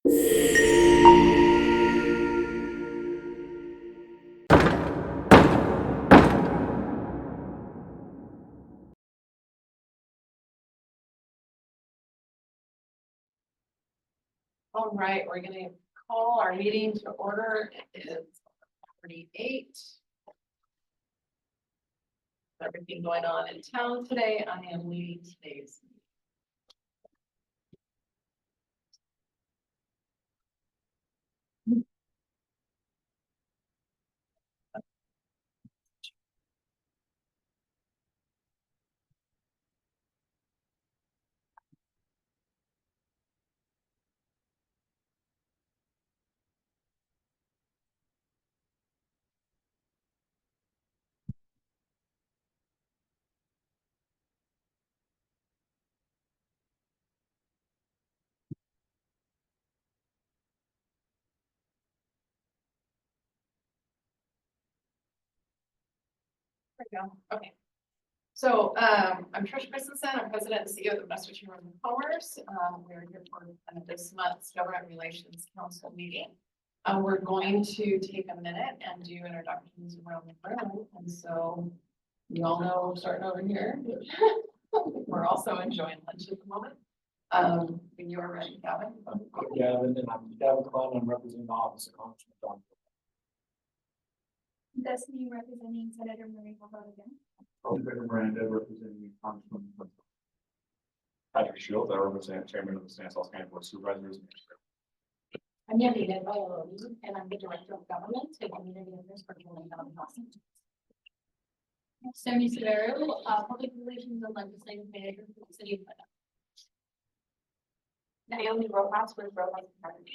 All right, we're gonna call our meeting to order. It is 48. Everything going on in town today. I am leading today's meeting. There we go. Okay. So I'm Trish Christensen. I'm president and CEO of the Western Chamber of Commerce. We're here for this month's Government Relations Council meeting. We're going to take a minute and do introductions around the room. And so you all know we're starting over here. We're also enjoying lunch at the moment. When you are ready, Gavin. Gavin, and I'm Gavin Klein. I'm representing the office of Congressman Don. Destiny representing Senator Marie again. Miranda representing Congressman. Patrick Shields, I represent Chairman of the Stanislaus County Board of Supervisors. I'm Yanina Vallely, and I'm the Director of Government and Community Affairs for Julian County Hospital. Sammy Severo, Public Relations and Legislative Manager for the City of Plano. Naomi Rojas with Rojas Department.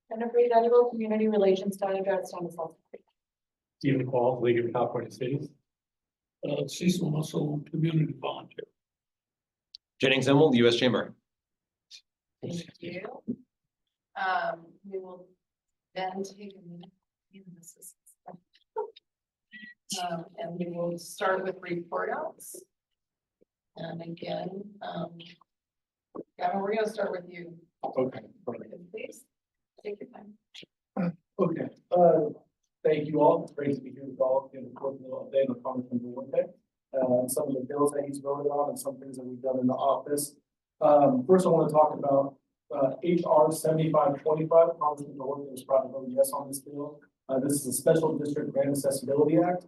Jennifer Hidalgo, Community Relations Manager at Stanislaus. Stephen Qualls, League of California Cities. Cecil Muscle, community volunteer. Jennings Emmel, U.S. Chamber. Thank you. We will then take a minute in this system. And we will start with report outs. And again, Gavin, we're gonna start with you. Okay. Please take your time. Okay. Thank you all. It's great to be here with all in the court of the update on Congressman Duarte. Some of the bills that he's voted on and some things that we've done in the office. First, I want to talk about HR 7525. Congressman Duarte was proud to vote yes on this bill. This is a special district grant accessibility act.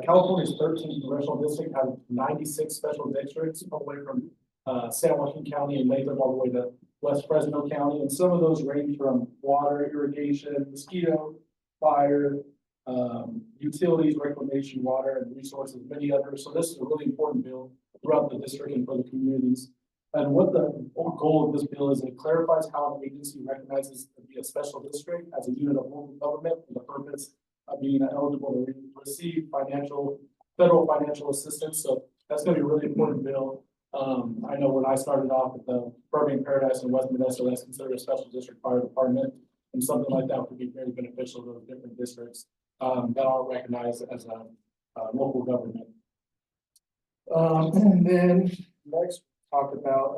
California's 13th congressional district has 96 special districts all the way from San Joaquin County and Latham all the way to West Fresno County. And some of those range from water, irrigation, mosquito, fire, utilities, reclamation, water, and resources, many others. So this is a really important bill throughout the district and for the communities. And what the goal of this bill is, it clarifies how an agency recognizes to be a special district as a unit of local government for the purpose of being eligible to receive federal financial assistance. So that's going to be a really important bill. I know when I started off at the Burbank Paradise in West Modesto, that's considered a special district fire department. And something like that would be very beneficial to those different districts that are recognized as a local government. And then next, talk about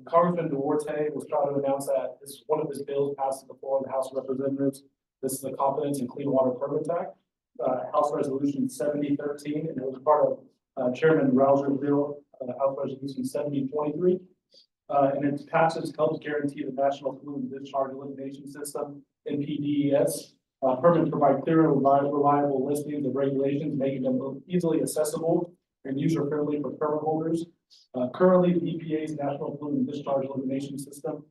Congressman Duarte was trying to announce that this is one of his bills passed before the House of Representatives. This is the Confidence in Clean Water Permit Act, House Resolution 7013, and it was part of Chairman Rouser's bill, House Resolution 7023. And its passage helps guarantee the National Pollutant Discharge Elimination System, NPDES. Permits provide clear and reliable listings of regulations, making them easily accessible and user-friendly for permit holders. Currently, the EPA's National Pollutant Discharge Elimination System,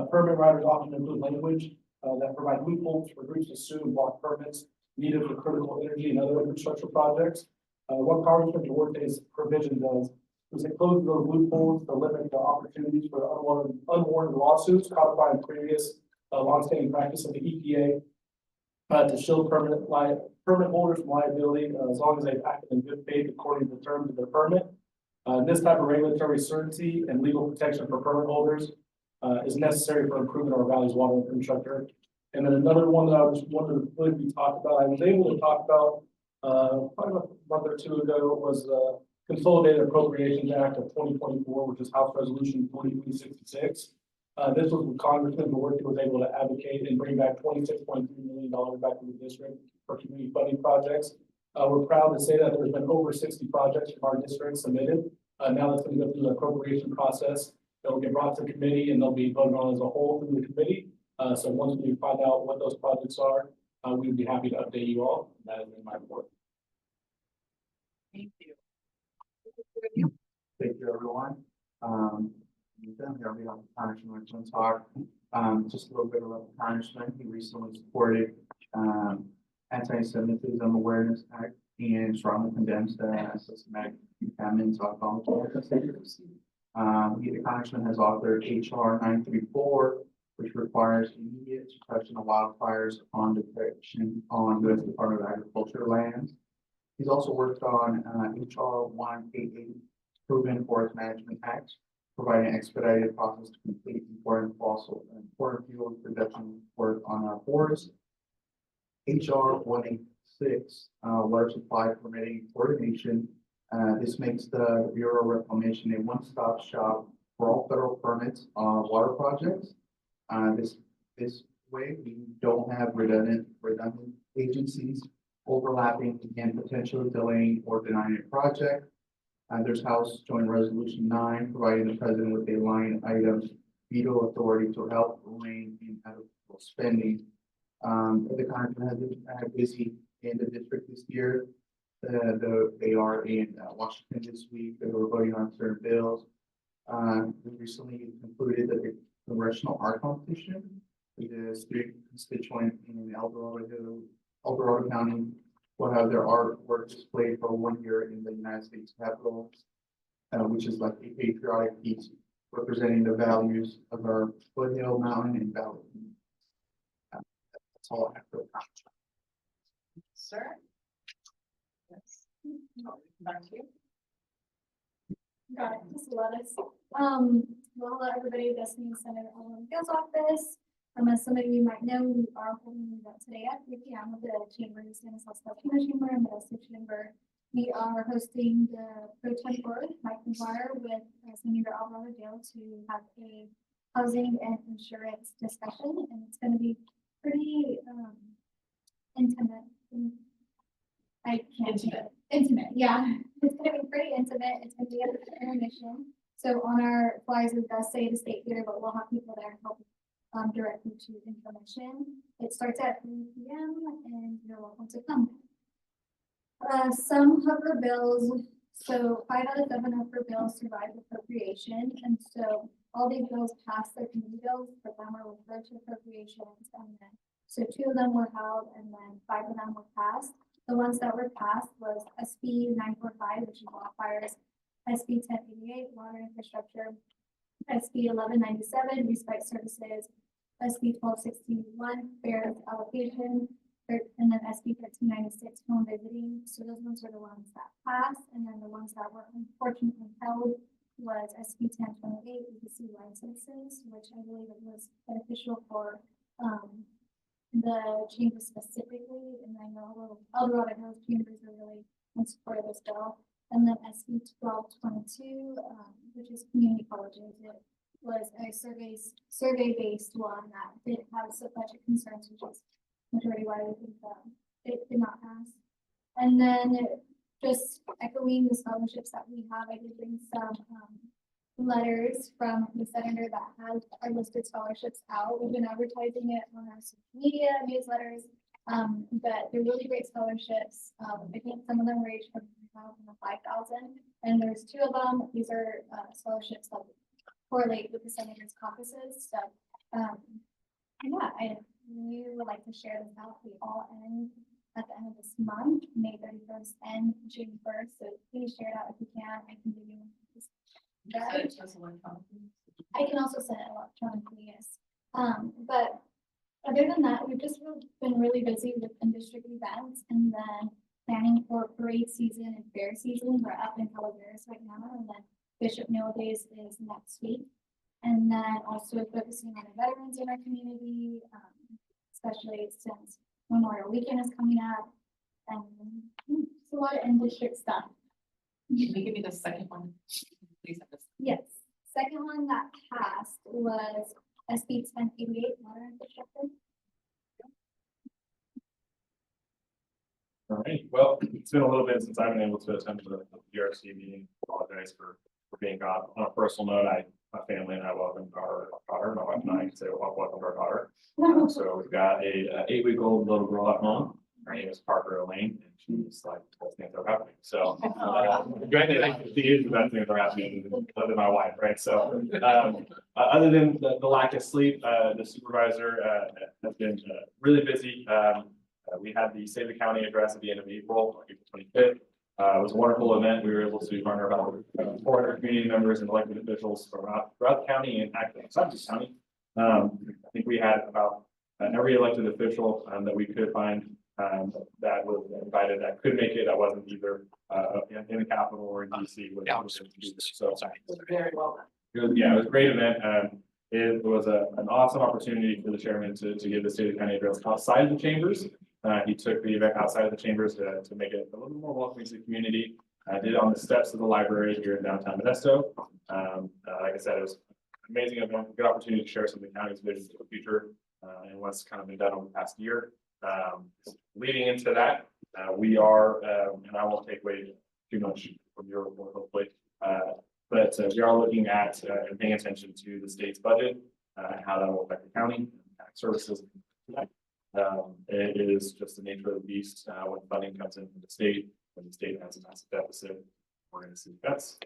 permit writers often include language that provide loopholes for groups to sue and block permits needed for critical energy and other infrastructure projects. What Congressman Duarte's provision does is it closes those loopholes to limit the opportunities for unwarranted lawsuits codified in previous longstanding practice of the EPA to shield permit holders from liability as long as they've acted in good faith according to the terms of their permit. This type of regulatory certainty and legal protection for permit holders is necessary for improving our valley's water infrastructure. And then another one that I was wondering if we talked about, I was able to talk about probably a month or two ago was the Consolidated Appropriations Act of 2024, which is House Resolution 4366. This was when Congressman Mayorkas was able to advocate and bring back $26.3 million back to the district for community funding projects. We're proud to say that there's been over 60 projects from our district submitted. Now that's going to go through the appropriation process. They'll get brought to committee and they'll be voted on as a whole through the committee. So once we find out what those projects are, we'd be happy to update you all. That is in my report. Thank you. Thank you, everyone. We've been here, we have Congressman Richmond talk. Just a little bit about the congressman. He recently supported Anti-Semitism Awareness Act and strongly condemns the systematic famines on volunteers. The congressman has authored HR 934, which requires immediate suppression of wildfires on detection on U.S. Department of Agriculture lands. He's also worked on HR 188, Proven Forest Management Act, providing expedited process to complete important important fuel production work on our forests. HR 186, water supply permitting coordination. This makes the Bureau of Reclamation a one-stop shop for all federal permits on water projects. This way we don't have redundant agencies overlapping and potentially delaying or denying a project. There's House Joint Resolution 9, providing the president with a line item veto authority to help rein in adequate spending. The congressman has been busy in the district this year. They are in Washington this week. They were voting on certain bills. We recently concluded that the Congressional Art Competition, the student constituent in El Dorado County, will have their artwork displayed for 1 year in the United States Capitol, which is like a patriotic piece representing the values of our foothill, mountain, and valley. That's all I have for the congressman. Sir? Yes. Back to you. Got it, just a lot of, well, hello, everybody, Destiny Senator Ellen Gill's office. As some of you might know, we are holding an event today at 3 p.m. with the Chamber, Stanislaus Latino Chamber and the Destiny Chamber. We are hosting the Pro Tem Board, Mike McGuire, with Senator Alvaro Dale to have a housing and insurance discussion, and it's going to be pretty intimate. I can't say it. Intimate, yeah. It's going to be pretty intimate. It's going to be at the intermission. So on our flyers, it does say the state theater, but we'll have people there help directly to information. It starts at 3 p.m. and you're welcome to come. Some HUBRA bills, so 5 out of 7 HUBRA bills survived appropriation, and so all these bills passed their committee bills, but them are referred to appropriations, and then so 2 of them were held, and then 5 of them were passed. The ones that were passed was SB 945, which is wildfires, SB 1088, water infrastructure, SB 1197, respite services, SB 1261, fair allocation, and then SB 1396, home visiting. So those ones are the ones that passed, and then the ones that were unfortunately held was SB 1028, EPC licenses, which I believe it was beneficial for the chamber specifically, and I know a lot of those chambers are really in support of this bill. And then SB 1222, which is community colleges. It was a survey-based one that did have some budget concerns, which is majority why we think it did not pass. And then just echoing the scholarships that we have, I did bring some letters from the senator that has our listed scholarships out. We've been advertising it on our social media newsletters, but they're really great scholarships. I think some of them range from 3,000 to 5,000, and there's 2 of them. These are scholarships that correlate with the senator's caucuses. So, yeah, we would like to share this out. We all end at the end of this month, May 31st and June 1st. So please share it out if you can. I can give you this. I can also send it electronically, yes. But other than that, we've just been really busy with in-district events and then planning for parade season and fair season. We're up in Calaveras right now, and then Bishop Noah Days is next week. And then also focusing on the veterans in our community, especially since Memorial Weekend is coming up. And it's a lot of in-district stuff. Can you give me the second one? Please. Yes. second one that passed was SB 1088 water infrastructure. All right, well, it's been a little bit since I've been able to attend the PRC meeting. Apologize for being gone. On a personal note, my family and I welcomed our daughter, my wife and I can say welcomed our daughter. So we've got a 8-week-old little girl at home. Her name is Parker Elaine, and she's like, best things are happening. So, granted, she is the best things are happening other than my wife, right? So, other than the lack of sleep, the supervisor has been really busy. We had the State of the County address at the end of April 25th. It was a wonderful event. We were able to garner about 400 community members and elected officials throughout the county and actually outside the county. I think we had about every elected official that we could find that was invited that could make it. I wasn't either in the Capitol or in DC. So Very well done. it was, yeah, it was a great event. It was an awesome opportunity for the chairman to give the State of the County address outside of the chambers. He took the event outside of the chambers to make it a little more welcoming to the community. I did it on the steps of the library here in downtown Modesto. Like I said, it was an amazing event, good opportunity to share some of the county's vision for the future and what's kind of been done over the past year. Leading into that, we are, and I won't take away too much from your report, hopefully, but we are looking at and paying attention to the state's budget and how that will affect the county, tax services. It is just the nature of the beast when funding comes in from the state, when the state has a massive deficit, we're going to see cuts.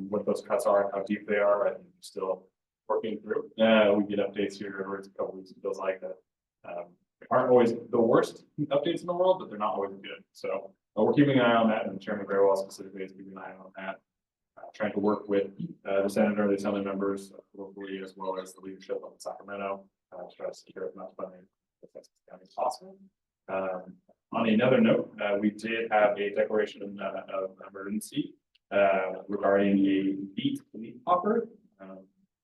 What those cuts are and how deep they are, I think we're still working through. We get updates here every couple weeks. It feels like that aren't always the worst updates in the world, but they're not always good. So we're keeping an eye on that, and Chairman Graywell specifically is keeping an eye on that. Trying to work with the senator, the assembly members locally, as well as the leadership of Sacramento to try to secure as much funding as possible. On another note, we did have a declaration of emergency regarding a beet leaf hopper.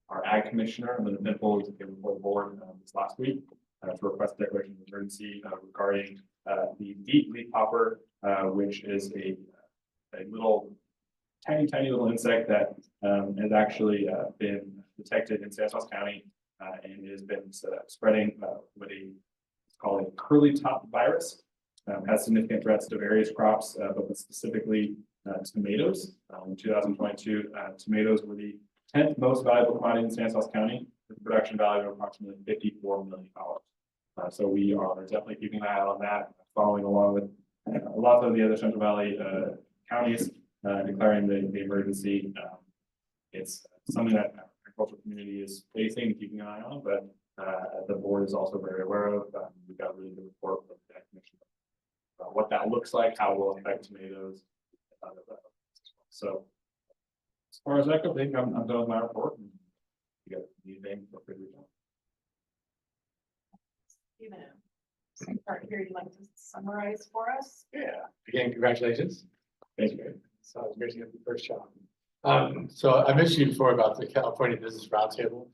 Our ag commissioner, Linda Pimple, came before the board this last week to request a declaration of emergency regarding the beet leaf hopper, which is a little tiny little insect that has actually been detected in Stanislaus County and has been spreading with it's called a curly top virus. Has significant threats to various crops, but specifically tomatoes. In 2022, tomatoes were the 10th most valuable commodity in Stanislaus County, with a production value of approximately $54 million. So we are definitely keeping an eye out on that, following along with a lot of the other Central Valley counties declaring the emergency. It's something that the agricultural community is facing, keeping an eye on, but the board is also very aware of. We've got a really good report from the commission about what that looks like, how it will affect tomatoes. So as far as that goes, I think I'm done with my report. And you got anything? Feel free to reach out. Steven, part here you'd like to summarize for us? Yeah, again, congratulations. Thank you. So it's great to get the first job. So I mentioned before about the California Business Roundtable.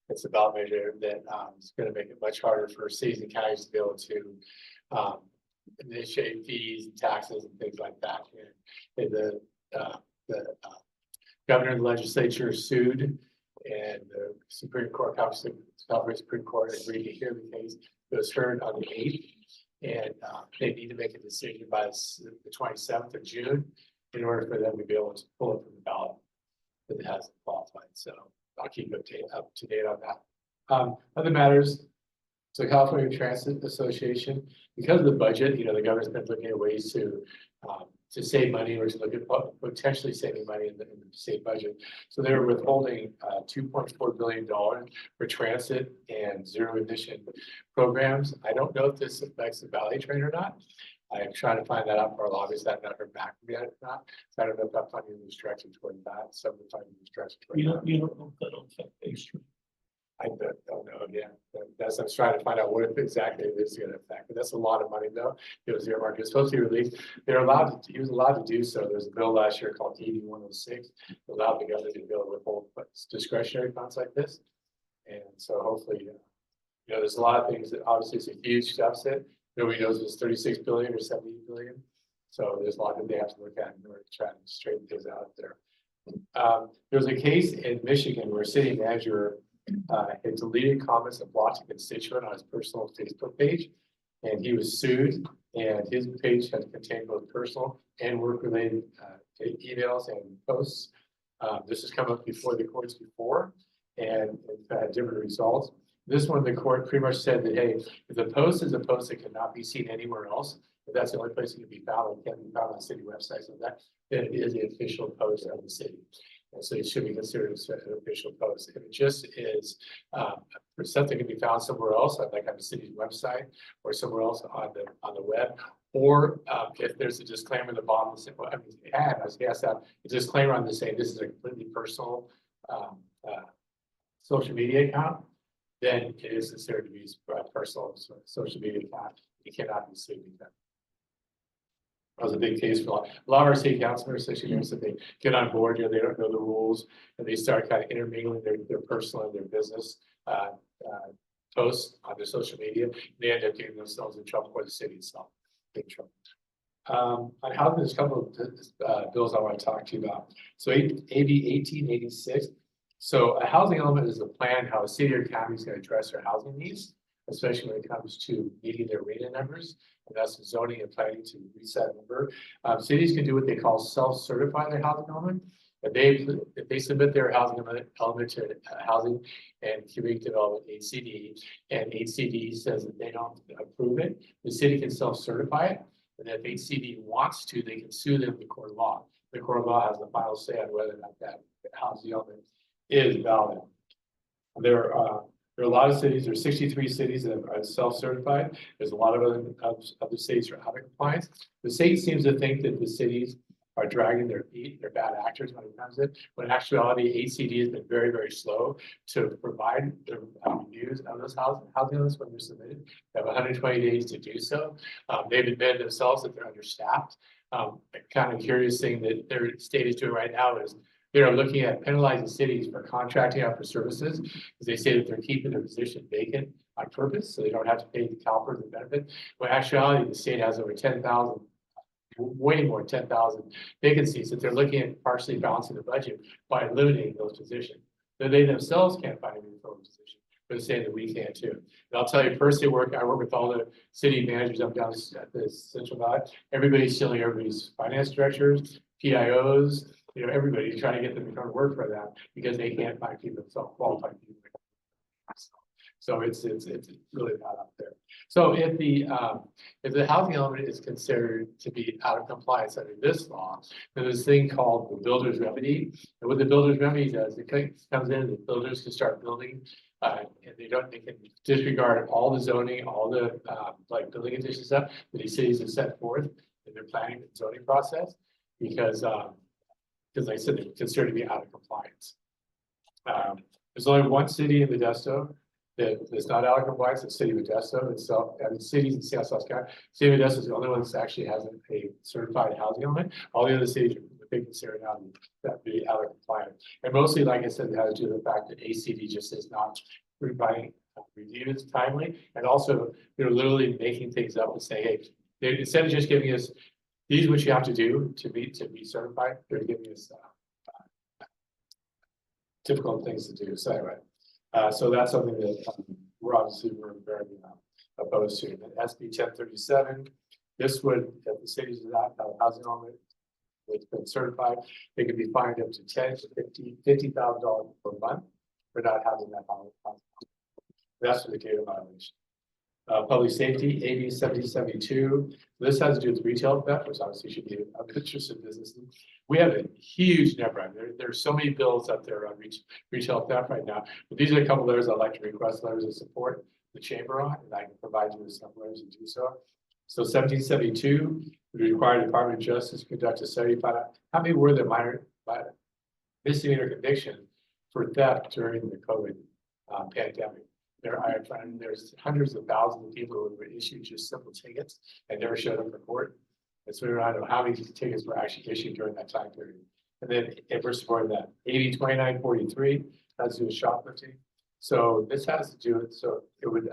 It's a ballot measure that is going to make it much harder for cities and counties to be able to initiate fees and taxes and things like that. And the governor and the legislature sued, and the Supreme Court, California Supreme Court agreed to hear the case. It was heard on the 8th, and they need to make a decision by the 27th of June in order for them to be able to pull it from the ballot that it hasn't qualified. So I'll keep up to date on that. Other matters. So California Transit Association, because of the budget, the governor's been looking at ways to save money or to look at potentially saving money in the state budget. So they're withholding $2.4 billion for transit and zero emission programs. I don't know if this affects the Valley Train or not. I'm trying to find that out for our lobbyists. I've not heard back from yet or not. So I don't know if that funding is directed toward that. Some of the funding is directed toward that. You don't know if that'll affect Bay Street. I don't know. Yeah, that's I was trying to find out what exactly it is going to affect. But that's a lot of money, though. It was earmarked. It was supposed to be released. They're allowed to. He was allowed to do so. There's a bill last year called ED 106 that allowed the governor to be able to withhold discretionary funds like this. And so hopefully, there's a lot of things that obviously it's a huge deficit. Nobody knows if it's 36 billion or 70 billion. So there's a lot that they have to look at in order to try to straighten things out there. There was a case in Michigan where a city manager had deleted comments and blocked a constituent on his personal Facebook page. And he was sued, and his page has contained both personal and work-related emails and posts. This has come up before the courts before, and it's had different results. This one, the court pretty much said that, hey, if the post is a post that cannot be seen anywhere else, if that's the only place it can be found, it can't be found on city websites, so that then it is the official post of the city. And so it should be considered an official post. If it just is for something to be found somewhere else, like on the city's website or somewhere else on the web, or if there's a disclaimer at the bottom, I mean, it has a disclaimer on this saying this is a completely personal social media account, then it is considered to be a personal social media account. It cannot be sued. That was a big case for a lot of our city councilors, especially those that they get on board here, they don't know the rules, and they start kind of intermingling their personal and their business posts on their social media. They end up getting themselves in trouble for the city itself. Big trouble. On housing, there's a couple of bills I want to talk to you about. So AB 1886. So a housing element is a plan how a city or county is going to address their housing needs, especially when it comes to meeting their RENA numbers. And that's zoning and planning to reset number. Cities can do what they call self-certify their housing element. If they submit their housing element to housing and community development HCD, and HCD says that they don't approve it, the city can self-certify it. And if HCD wants to, they can sue them in the court of law. The court of law has the final say on whether or not that housing element is valid. There are a lot of cities, there's 63 cities that are self-certified. There's a lot of other cities that are out of compliance. The state seems to think that the cities are dragging their feet, they're bad actors when it comes to it. When in actuality, HCD has been very, very slow to provide the reviews of those housing lists when they're submitted. They have 120 days to do so. They've admitted themselves that they're understaffed. The kind of curious thing that their state is doing right now is they're looking at penalizing cities for contracting out for services because they say that they're keeping their position vacant on purpose, so they don't have to pay the CalPERS the benefit. When in actuality, the state has over 10,000, way more 10,000 vacancies that they're looking at partially balancing the budget by eliminating those positions. Then they themselves can't find a new position, but they're saying that we can too. And I'll tell you, personally, I work with all the city managers up down at the Central Valley. Everybody's stealing everybody's finance directors, PIOs, everybody's trying to get them to come to work for them because they can't find people, qualified people. So it's really not up there. So if the housing element is considered to be out of compliance under this law, then there's a thing called the builder's remedy. And what the builder's remedy does, it comes in, the builders can start building, and they can disregard all the zoning, all the like building addition stuff that these cities have set forth in their planning and zoning process, because like I said, they're considered to be out of compliance. There's only one city in Modesto that's not out of compliance, the city of Modesto itself, and the cities in South County. City of Modesto is the only one that actually hasn't a certified housing element. All the other cities are big considered now that be out of compliance. And mostly, like I said, it has to do with the fact that ACD just is not providing reviews timely, and also they're literally making things up and say, hey, instead of just giving us these are what you have to do to be certified, they're giving us difficult things to do. So anyway, so that's something that we're very opposed to. And SB 1037, this would, if the cities do not have a housing element that's been certified, they could be fined up to $10,000 to $50,000 per month for not having that housing element. That's for the data violation. Public safety, AB 7072. This has to do with retail theft, which obviously should be of interest in businesses. We have a huge number. There's so many bills up there on retail theft right now. But these are a couple of letters I'd like to request letters of support the chamber on, and I can provide you with some letters and do so. So 1772 would require the Department of Justice to conduct a study to find out how many were the minor misdemeanor convictions for theft during the COVID pandemic. There's hundreds of thousands of people who were issued just simple tickets and never showed up for court. And so we don't know how many tickets were actually issued during that time period. And then if we're supporting that, AB 2943 has to do with shoplifting. So this has to do with, so it would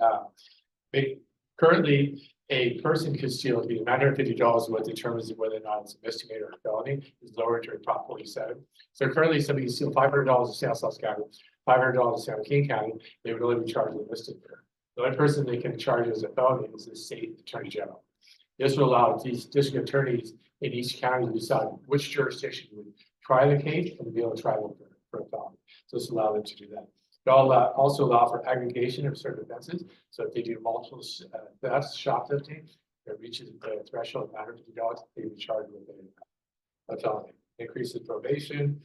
currently a person could steal, it'd be $950 what determines whether or not it's a misdemeanor or felony, is lowered to Prop 47. So currently, somebody can steal $500 in Stanislaus County, $500 in San Joaquin County, they would only be charged with misdemeanor. The only person they can charge as a felony is the state attorney general. This will allow these district attorneys in each county to decide which jurisdiction would try the case and be able to try them for a felony. So this allows them to do that. It also allow for aggregation of certain offenses. So if they do multiple thefts, shoplifting, that reaches the threshold of $950, they will be charged with a felony. Increases probation,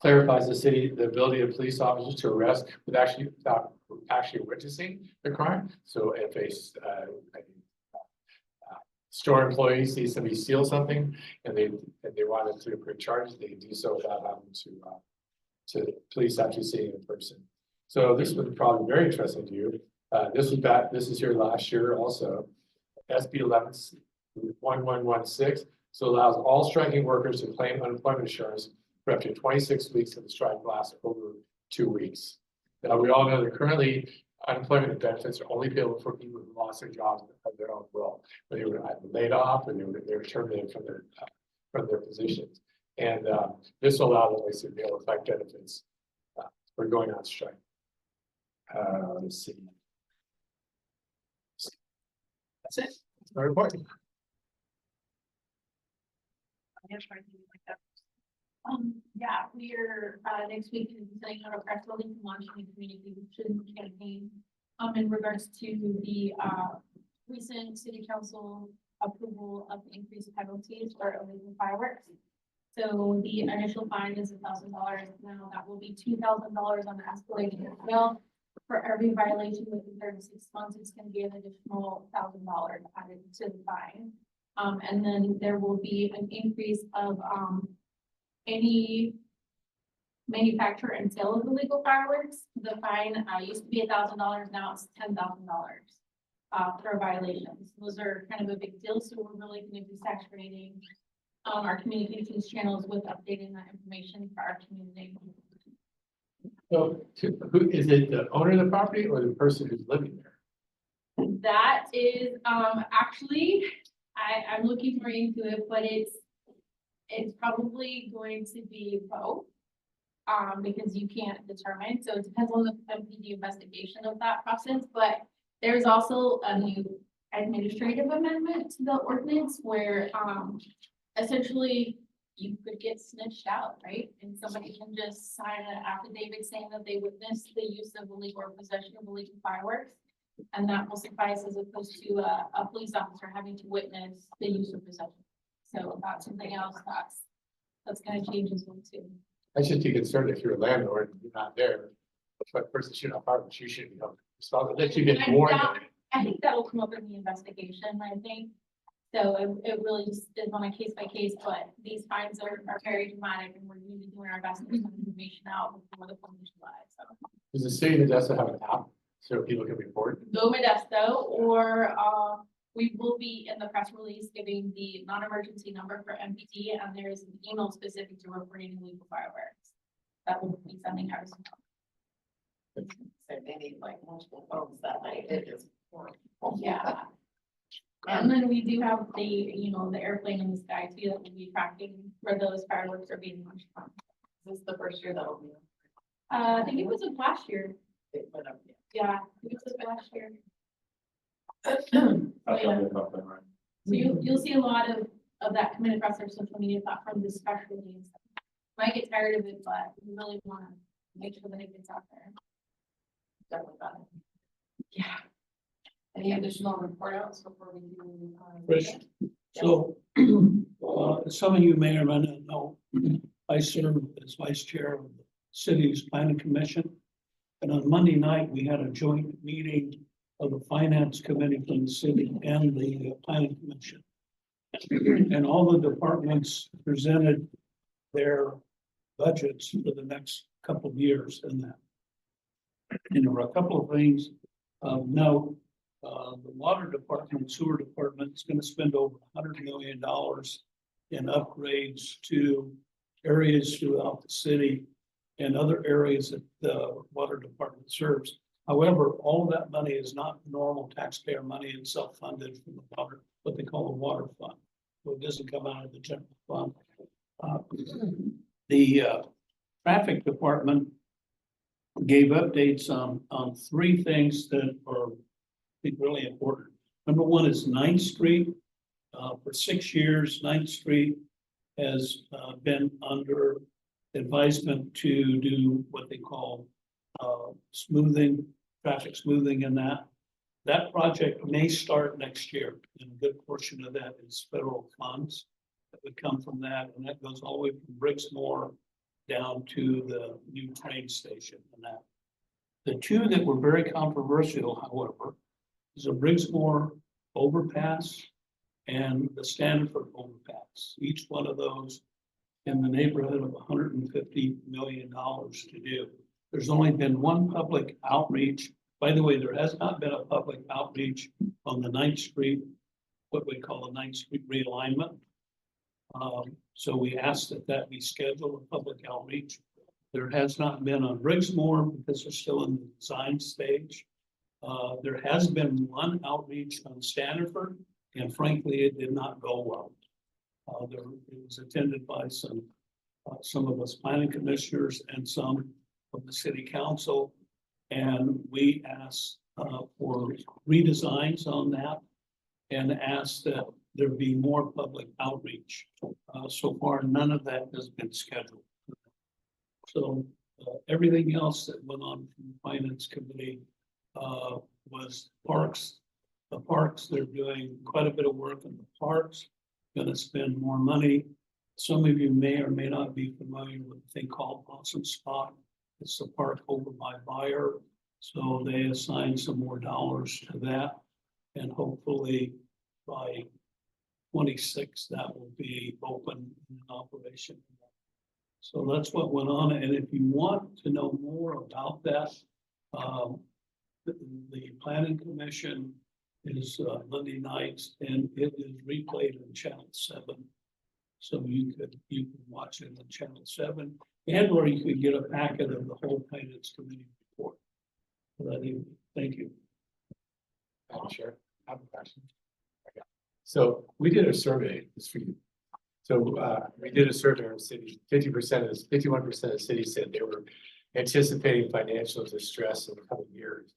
clarifies the ability of police officers to arrest without actually witnessing the crime. So if a store employee sees somebody steal something and they wanted to bring charges, they can do so without having to police actually seeing in person. So this was probably very interesting to you. This is here last year also. SB 1116, so allows all striking workers to claim unemployment insurance for up to 26 weeks if the strike lasts over 2 weeks. Now, we all know that currently unemployment benefits are only payable for people who lost their jobs of their own will, when they were either laid off or they were terminated from their positions. And this will allow them to be able to collect benefits for going on strike. Let's see. That's it. That's my report. Yeah, we're, next week, setting out a press release and launching a communication campaign, in regards to the, recent city council approval of increased penalties for illegal fireworks. So the initial fine is $1,000. Now that will be $2,000 on the escalating scale. For every violation within 36 months, it's going to be an additional $1,000 added to the fine. And then there will be an increase of, any manufacturer and sale of illegal fireworks. The fine used to be $1,000, now it's $10,000 for violations. Those are kind of a big deal, so we're really going to be saturating our communications channels with updating that information for our community. So, who is it? The owner of the property or the person who's living there? That is actually, I'm looking more into it, but it's probably going to be both. Because you can't determine, so it depends on the MPD investigation of that process, but there's also a new administrative amendment to the ordinance where, essentially you could get snitched out, right? And somebody can just sign an affidavit saying that they witnessed the use of illegal or possession of illegal fireworks. And that will suffice as opposed to a police officer having to witness the use of possession. So that's something else that's gonna change as well too. I should be concerned if you're a landlord and you're not there. But person shooting off fireworks, you shouldn't be held responsible unless you get warned. I think that will come up in the investigation, I think. So it really just is on a case by case, but these fines are very dramatic and we're going to be doing our best to get some information out before the 4th of July, so. Does the city of Modesto have an app so people can report? Go Modesto, or we will be in the press release giving the non-emergency number for MPD, and there is an email specific to reporting illegal fireworks that will be sending out. So they need like multiple phones that night. It is horrible. Yeah. And then we do have the airplane in the sky too that will be tracking where those fireworks are being launched from. This is the first year that'll be. I think it was up last year. It went up. Yeah, it was up last year. That's Yeah. probably about that, right? So you'll see a lot of that coming across our social media platforms, especially. Might get tired of it, but we really want to make sure that it gets out there. Definitely got it. Yeah. Any additional report outs before we do? Chris, so, some of you may or may not know, I serve as vice chair of the city's planning commission. And on Monday night, we had a joint meeting of the finance committee from the city and the planning commission. And all the departments presented their budgets for the next couple of years in that. And there were a couple of things of note. The water department, sewer department is going to spend over $100 million in upgrades to areas throughout the city and other areas that the water department serves. However, all of that money is not normal taxpayer money and self-funded from the water, what they call the water fund. So it doesn't come out of the general fund. The traffic department gave updates on three things that are, I think, really important. Number one is 9th Street. For 6 years, 9th Street has been under advisement to do what they call smoothing, traffic smoothing in that. That project may start next year, and a good portion of that is federal funds that would come from that, and that goes all the way from Brixmore down to the new train station and that. The two that were very controversial, however, is a Brixmore overpass and the Stanford overpass. Each one of those in the neighborhood of $150 million to do. There's only been one public outreach. By the way, there has not been a public outreach on the 9th Street, what we call the 9th Street realignment. So we asked that that be scheduled, a public outreach. There has not been on Brixmore because they're still in the design stage. There has been one outreach on Stanford, and frankly, it did not go well. It was attended by some of us planning commissioners and some of the city council. And we asked for redesigns on that and asked that there be more public outreach. So far, none of that has been scheduled. So everything else that went on from the finance committee was parks. The parks, they're doing quite a bit of work in the parks, gonna spend more money. Some of you may or may not be familiar with a thing called Awesome Spot. It's the park over by Bayer. So they assigned some more dollars to that. And hopefully by 26, that will be open and in operation. So that's what went on. And if you want to know more about that, the planning commission is Monday nights, and it is replayed on Channel 7. So you can watch it on Channel 7, and or you could get a packet of the whole finance committee report. Thank you. Madam Chair, I have a question. Okay. So we did a survey, it's for you. So we did a survey in the city, 51% of the city said they were anticipating financial distress in the coming years.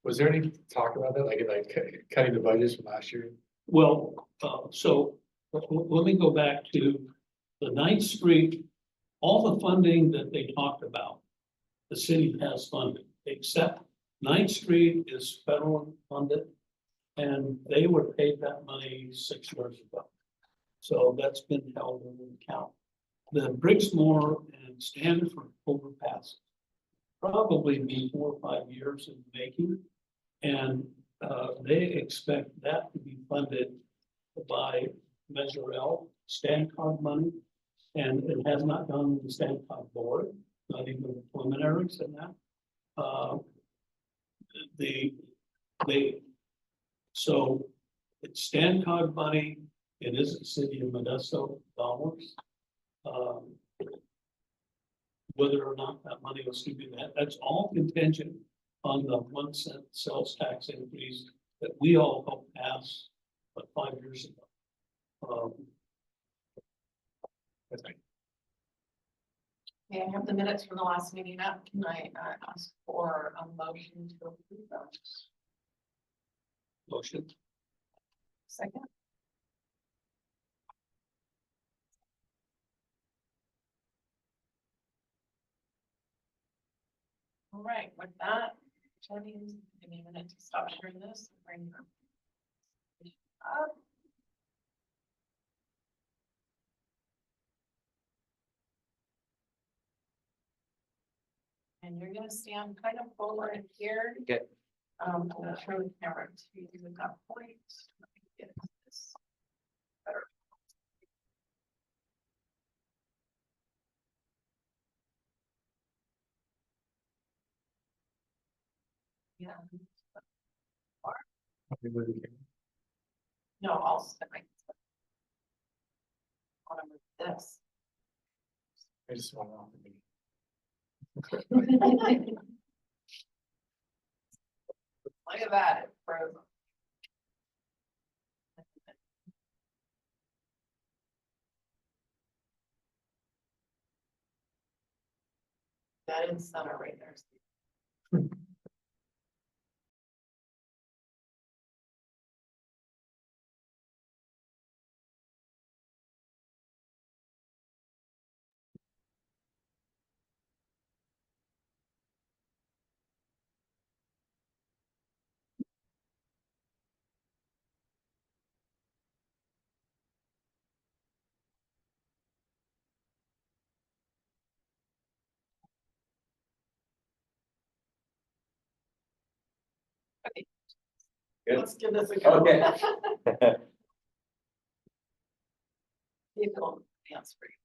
Was there any talk about that, like cutting the budgets from last year? Well, so let me go back to the 9th Street. All the funding that they talked about, the city has funded, except 9th Street is federal funded, and they were paid that money 6 years ago. So that's been held in account. The Brixmore and Stanford overpass probably be 4 or 5 years in the making. And they expect that to be funded by Measure L, StanCog money. And it has not gone to the StanCog board, not even the preliminaries in that. So it's StanCog money. It is the city of Modesto dollars. Whether or not that money was to be that's all contingent on the 1 cent sales tax increase that we all helped pass 5 years ago. Okay, I have the minutes from the last meeting up. Can I ask for a motion to approve those? Motion. Second. All right, with that, Jenny, give me a minute to stop sharing this and bring her up. And you're gonna stand kind of forward here. Okay. I'm gonna show the camera to you at that point. Let me get this better. Yeah. No, I'll step right. On with this. I just want to. Look at that. It froze. That is center right there. Good. Let's give this a go. Okay. You can dance for you.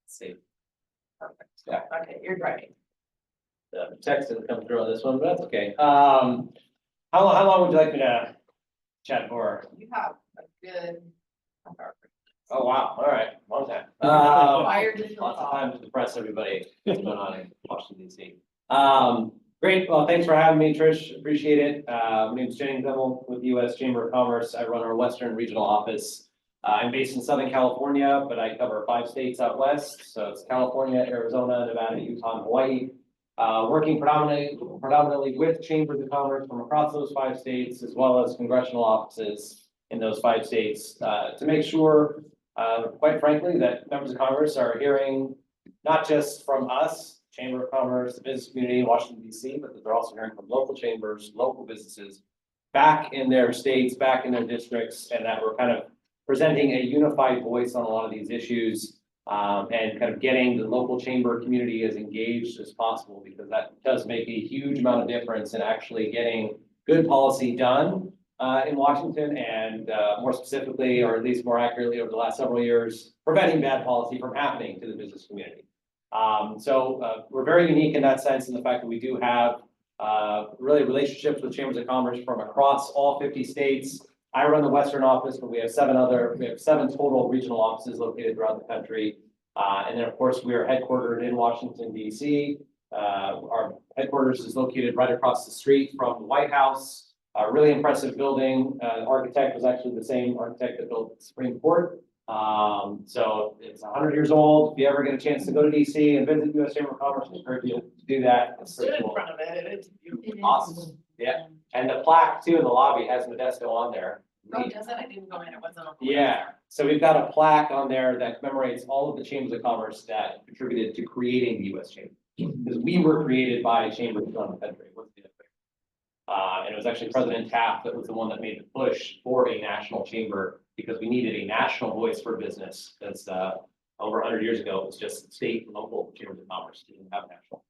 See, Perfect. Yeah. Okay, you're driving. the text didn't come through on this one, but that's okay. How long would you like me to chat for? You have a good. Oh, wow, all right, long time. Fire just. Lots of time to depress everybody what's going on in Washington DC. Great, well, thanks for having me, Trish, appreciate it. My name is Jennings Bemmel with the US Chamber of Commerce. I run our Western Regional Office. I'm based in Southern California, but I cover 5 states out west, so it's California, Arizona, Nevada, Utah, and Hawaii. Working predominantly with chambers of commerce from across those 5 states, as well as congressional offices in those 5 states, to make sure, quite frankly, that members of Congress are hearing not just from us, Chamber of Commerce, the business community in Washington DC, but that they're also hearing from local chambers, local businesses back in their states, back in their districts, and that we're kind of presenting a unified voice on a lot of these issues, and kind of getting the local chamber community as engaged as possible, because that does make a huge amount of difference in actually getting good policy done in Washington, and more specifically, or at least more accurately over the last several years, preventing bad policy from happening to the business community. So we're very unique in that sense, in the fact that we do have really relationships with chambers of commerce from across all 50 states. I run the Western office, but we have 7 total regional offices located throughout the country. And then, of course, we are headquartered in Washington, DC. Our headquarters is located right across the street from the White House. A really impressive building. The architect was actually the same architect that built the Supreme Court. So it's 100 years old. If you ever get a chance to go to DC and visit US Chamber of Commerce, I encourage you to do that. It's Stood pretty in cool. front of it. It's beautiful. Awesome. Yeah. And the plaque too in the lobby has Modesto on there. Oh, does it? I didn't go in. It wasn't on. the Yeah, so we've got a plaque on there that commemorates all of the chambers of commerce that contributed to creating the US Chamber. Because we were created by chambers around the country. And it was actually President Taft that was the one that made the push for a national chamber, because we needed a national voice for business. That's over 100 years ago, it was just state and local chambers of commerce, didn't have national.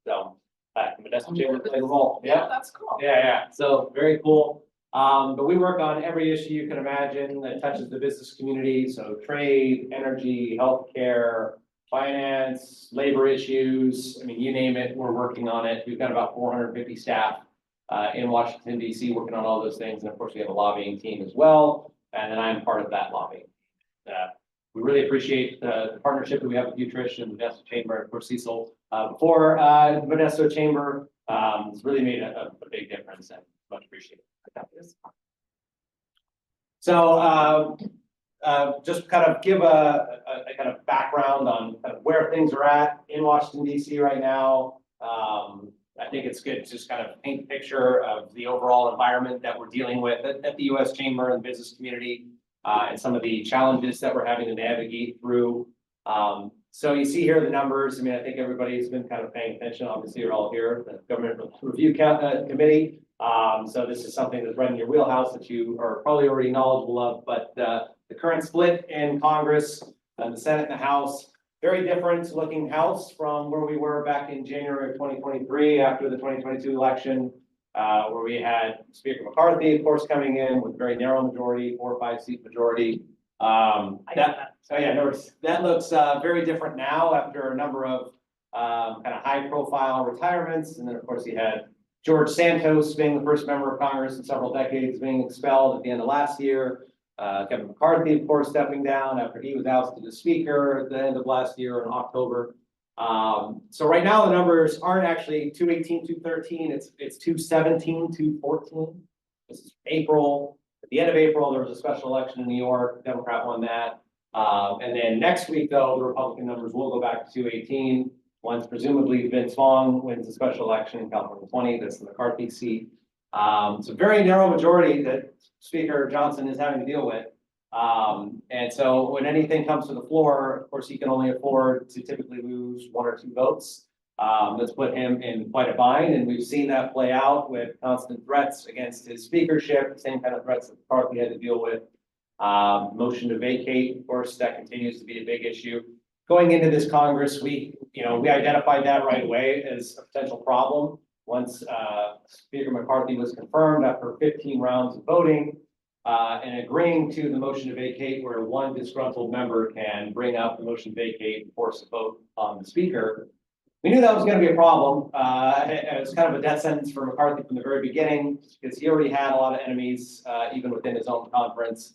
So Modesto Chamber played a role. Yeah, that's cool. Yeah, so very cool. But we work on every issue you can imagine that touches the business community. So trade, energy, healthcare, finance, labor issues. I mean, you name it, we're working on it. We've got about 450 staff in Washington, DC, working on all those things. And of course, we have a lobbying team as well. And then I'm part of that lobbying. We really appreciate the partnership that we have with you, Trish, and the Modesto Chamber, and of course, Cecil. Before Modesto Chamber, it's really made a big difference, and much appreciated. So just kind of give a kind of background on kind of where things are at in Washington, DC right now. I think it's good to just kind of paint a picture of the overall environment that we're dealing with at the US Chamber and business community, and some of the challenges that we're having to navigate through. So you see here the numbers. I mean, I think everybody's been kind of paying attention. Obviously, you're all here, the Government Review Committee. So this is something that's right in your wheelhouse that you are probably already knowledgeable of, but the current split in Congress and the Senate and the House, very different looking House from where we were back in January of 2023 after the 2022 election, where we had Speaker McCarthy, of course, coming in with a very narrow majority, 4 or 5 seat majority. That looks very different now after a number of kind of high profile retirements. And then, of course, you had George Santos being the first member of Congress in several decades being expelled at the end of last year. Kevin McCarthy, of course, stepping down after he was ousted as Speaker at the end of last year in October. So right now, the numbers aren't actually 218, 213, it's 217, 214. This is April, at the end of April, there was a special election in New York, Democrat won that. And then next week, though, the Republican numbers will go back to 218. Once presumably Vince Vaughn wins the special election in California 20, that's the McCarthy seat. It's a very narrow majority that Speaker Johnson is having to deal with. And so when anything comes to the floor, of course, he can only afford to typically lose 1 or 2 votes. That's put him in quite a bind, and we've seen that play out with constant threats against his speakership, the same kind of threats that McCarthy had to deal with. Motion to vacate, of course, that continues to be a big issue. Going into this Congress, we identified that right away as a potential problem. Once Speaker McCarthy was confirmed after 15 rounds of voting, and agreeing to the motion to vacate, where one disgruntled member can bring up the motion to vacate and force a vote on the speaker. We knew that was going to be a problem. It was kind of a death sentence for McCarthy from the very beginning, because he already had a lot of enemies, even within his own conference.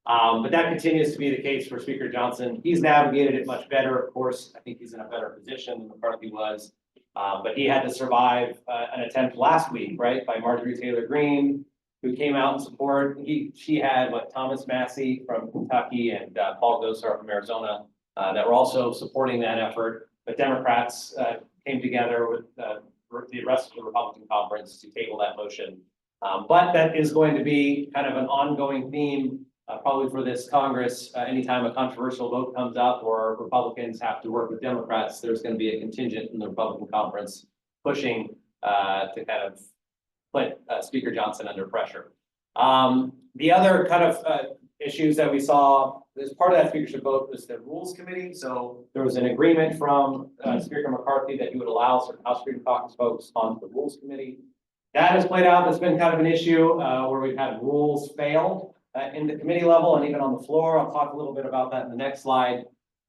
But that continues to be the case for Speaker Johnson. He's navigated it much better. Of course, I think he's in a better position than McCarthy was. But he had to survive an attempt last week, right, by Marjorie Taylor Greene, who came out in support. She had Thomas Massie from Kentucky and Paul Gosar from Arizona that were also supporting that effort. But Democrats came together with the rest of the Republican conference to table that motion. But that is going to be kind of an ongoing theme probably for this Congress. Anytime a controversial vote comes up or Republicans have to work with Democrats, there's going to be a contingent in the Republican conference pushing to kind of put Speaker Johnson under pressure. The other kind of issues that we saw as part of that speakership vote was the Rules Committee. So there was an agreement from Speaker McCarthy that he would allow certain House Freedom Caucus folks onto the Rules Committee. That has played out. That's been kind of an issue where we've had rules fail in the committee level and even on the floor. I'll talk a little bit about that in the next slide.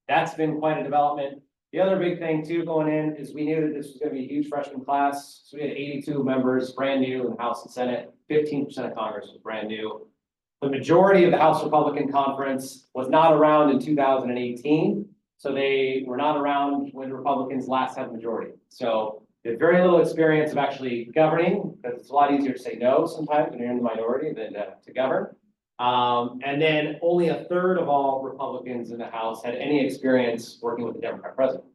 That's been quite a development. The other big thing too going in is we knew that this was going to be a huge freshman class. So we had 82 members brand new in the House and Senate. 15% of Congress was brand new. The majority of the House Republican Conference was not around in 2018. So they were not around when Republicans last had the majority. So they had very little experience of actually governing, because it's a lot easier to say no sometimes when you're in the minority than to govern. And then only 1/3 of all Republicans in the House had any experience working with the Democrat president.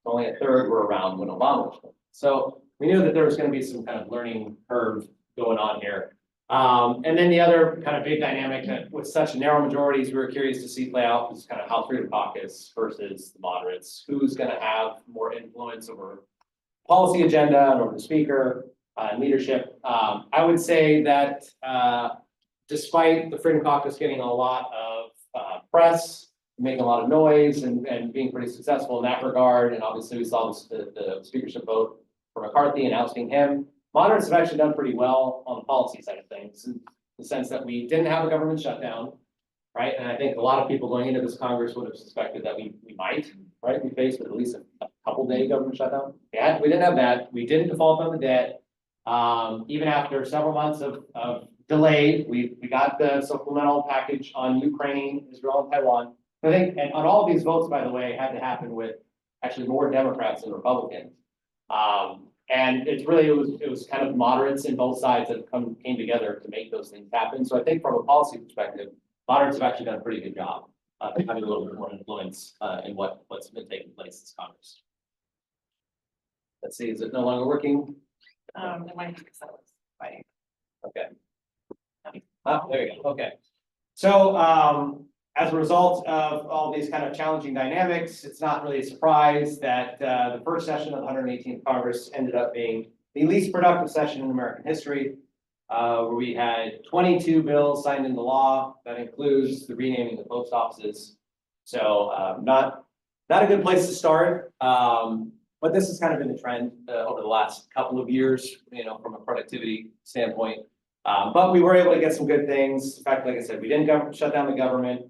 Only 1/3 were around when Obama was president. So we knew that there was going to be some kind of learning curve going on here. And then the other kind of big dynamic that with such narrow majorities, we were curious to see play out was kind of House Freedom Caucus versus the moderates. Who's going to have more influence over policy agenda and over the speaker and leadership? I would say that despite the Freedom Caucus getting a lot of press, making a lot of noise and being pretty successful in that regard, and obviously we saw the speakership vote for McCarthy and ousting him, moderates have actually done pretty well on the policy side of things, in the sense that we didn't have a government shutdown, right? And I think a lot of people going into this Congress would have suspected that we might, right? We faced with at least a couple-day government shutdown. Yeah, we didn't have that. We didn't default on the debt. Even after several months of delay, we got the supplemental package on Ukraine, Israel, and Taiwan. I think, and on all of these votes, by the way, had to happen with actually more Democrats than Republicans. And it's really, it was kind of moderates in both sides that came together to make those things happen. So I think from a policy perspective, moderates have actually done a pretty good job of having a little bit more influence in what's been taking place this Congress. Let's see, is it no longer working? It might be because I was fighting. Okay. There you go. Okay. So as a result of all these kind of challenging dynamics, it's not really a surprise that the first session of the 118th Congress ended up being the least productive session in American history, where we had 22 bills signed into law. That includes the renaming of post offices. So not a good place to start. But this has kind of been the trend over the last couple of years, from a productivity standpoint. But we were able to get some good things. In fact, like I said, we didn't shut down the government.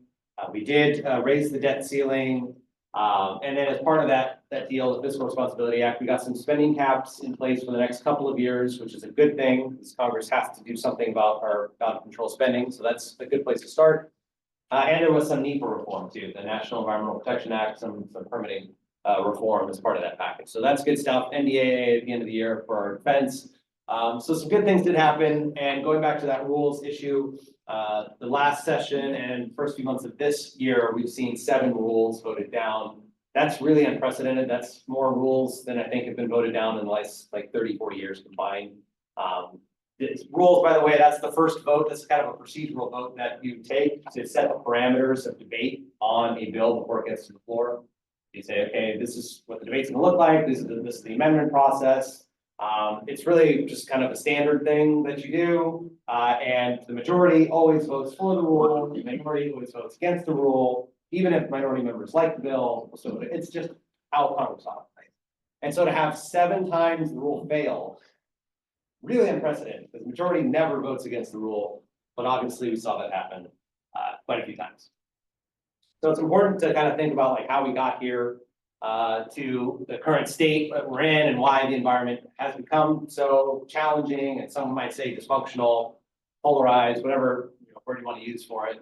We did raise the debt ceiling. And then as part of that deal, the Fiscal Responsibility Act, we got some spending caps in place for the next couple of years, which is a good thing. This Congress has to do something about our out-of-control spending. So that's a good place to start. And there was some NEPA reform too, the National Environmental Protection Act, some permitting reform as part of that package. So that's good stuff. NDAA at the end of the year for our defense. So some good things did happen. And going back to that rules issue, the last session and first few months of this year, we've seen 7 rules voted down. That's really unprecedented. That's more rules than I think have been voted down in the last like 30, 40 years combined. It's rules, by the way, that's the first vote. That's kind of a procedural vote that you take to set the parameters of debate on a bill before it gets to the floor. You say, okay, this is what the debate's gonna look like. This is the amendment process. It's really just kind of a standard thing that you do. And the majority always votes for the rule. The minority always votes against the rule, even if minority members like the bill. So it's just how Congress operates. And so to have 7 times the rule fail, really unprecedented, because the majority never votes against the rule, but obviously we saw that happen quite a few times. So it's important to kind of think about like how we got here to the current state that we're in and why the environment has become so challenging, and some might say dysfunctional, polarized, whatever word you want to use for it.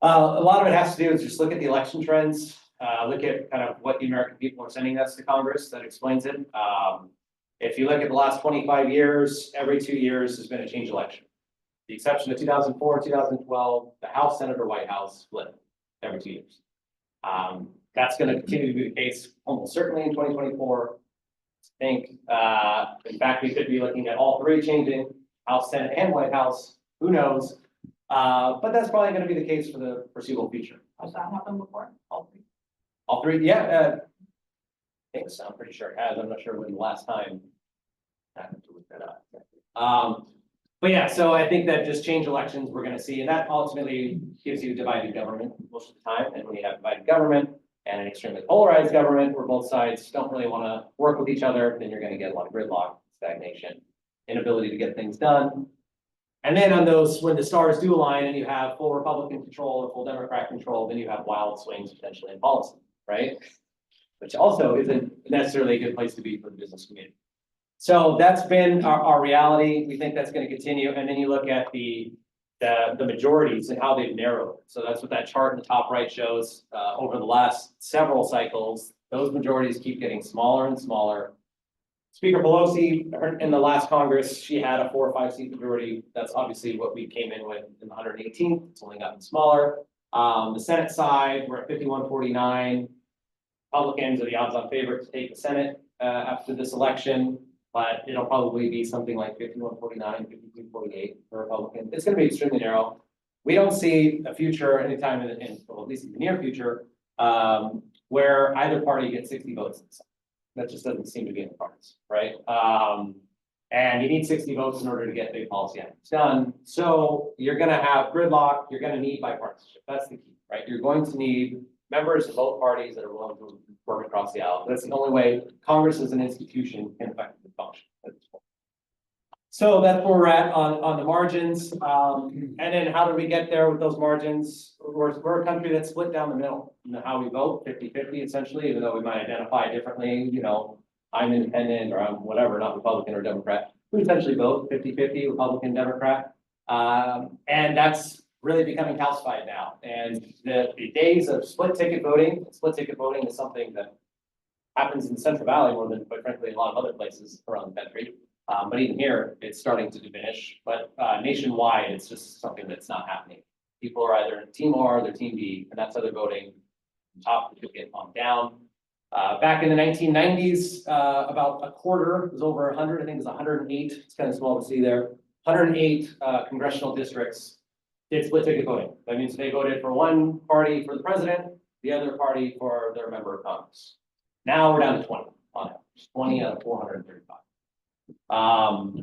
A lot of it has to do is just look at the election trends, look at kind of what the American people are sending us to Congress that explains it. If you look at the last 25 years, every 2 years has been a change election. The exception of 2004, 2012, the House, Senate, or White House split every 2 years. That's going to continue to be the case almost certainly in 2024. I think, in fact, we could be looking at all 3 changing, House, Senate, and White House. Who knows? But that's probably going to be the case for the foreseeable future. Has that happened before? All 3? All 3, yeah. I think so. I'm pretty sure it has. I'm not sure when the last time I have to look that up. But yeah, so I think that just change elections we're going to see, and that ultimately gives you divided government most of the time. And when you have divided government and an extremely polarized government where both sides don't really want to work with each other, then you're going to get a lot of gridlock, stagnation, inability to get things done. And then on those, when the stars do align and you have full Republican control or full Democrat control, then you have wild swings potentially in policy, right? Which also isn't necessarily a good place to be for the business community. So that's been our reality. We think that's going to continue. And then you look at the majorities and how they've narrowed. So that's what that chart in the top right shows. Over the last several cycles, those majorities keep getting smaller and smaller. Speaker Pelosi, in the last Congress, she had a 4 or 5 seat majority. That's obviously what we came in with in the 118th. It's only gotten smaller. The Senate side, we're at 51-49. Republicans are the odds-on favorite to take the Senate after this election, but it'll probably be something like 51-49, 52-48 for Republicans. It's going to be extremely narrow. We don't see a future anytime well, at least in the near future, where either party gets 60 votes. That just doesn't seem to be in the cards, right? And you need 60 votes in order to get big policy items done. So you're going to have gridlock. You're going to need bipartisanship. That's the key, right? You're going to need members of both parties that are willing to work across the aisle. That's the only way Congress as an institution can effectively function at this point. So that's where we're at on the margins. And then how do we get there with those margins? We're a country that's split down the middle in how we vote, 50-50 essentially, even though we might identify differently, I'm independent or I'm whatever, not Republican or Democrat. We essentially vote 50-50 Republican, Democrat. And that's really becoming calcified now. And the days of split ticket voting is something that happens in the Central Valley more than, quite frankly, a lot of other places around the country. But even here, it's starting to diminish. But nationwide, it's just something that's not happening. People are either Team R, they're Team B, and that's how they're voting. Top of the ticket on down. Back in the 1990s, about a quarter, it was over 100, I think it was 108. It's kind of small to see there. 108 congressional districts did split ticket voting. That means they voted for one party for the president, the other party for their member of Congress. Now we're down to 20 on average, 20 out of 435.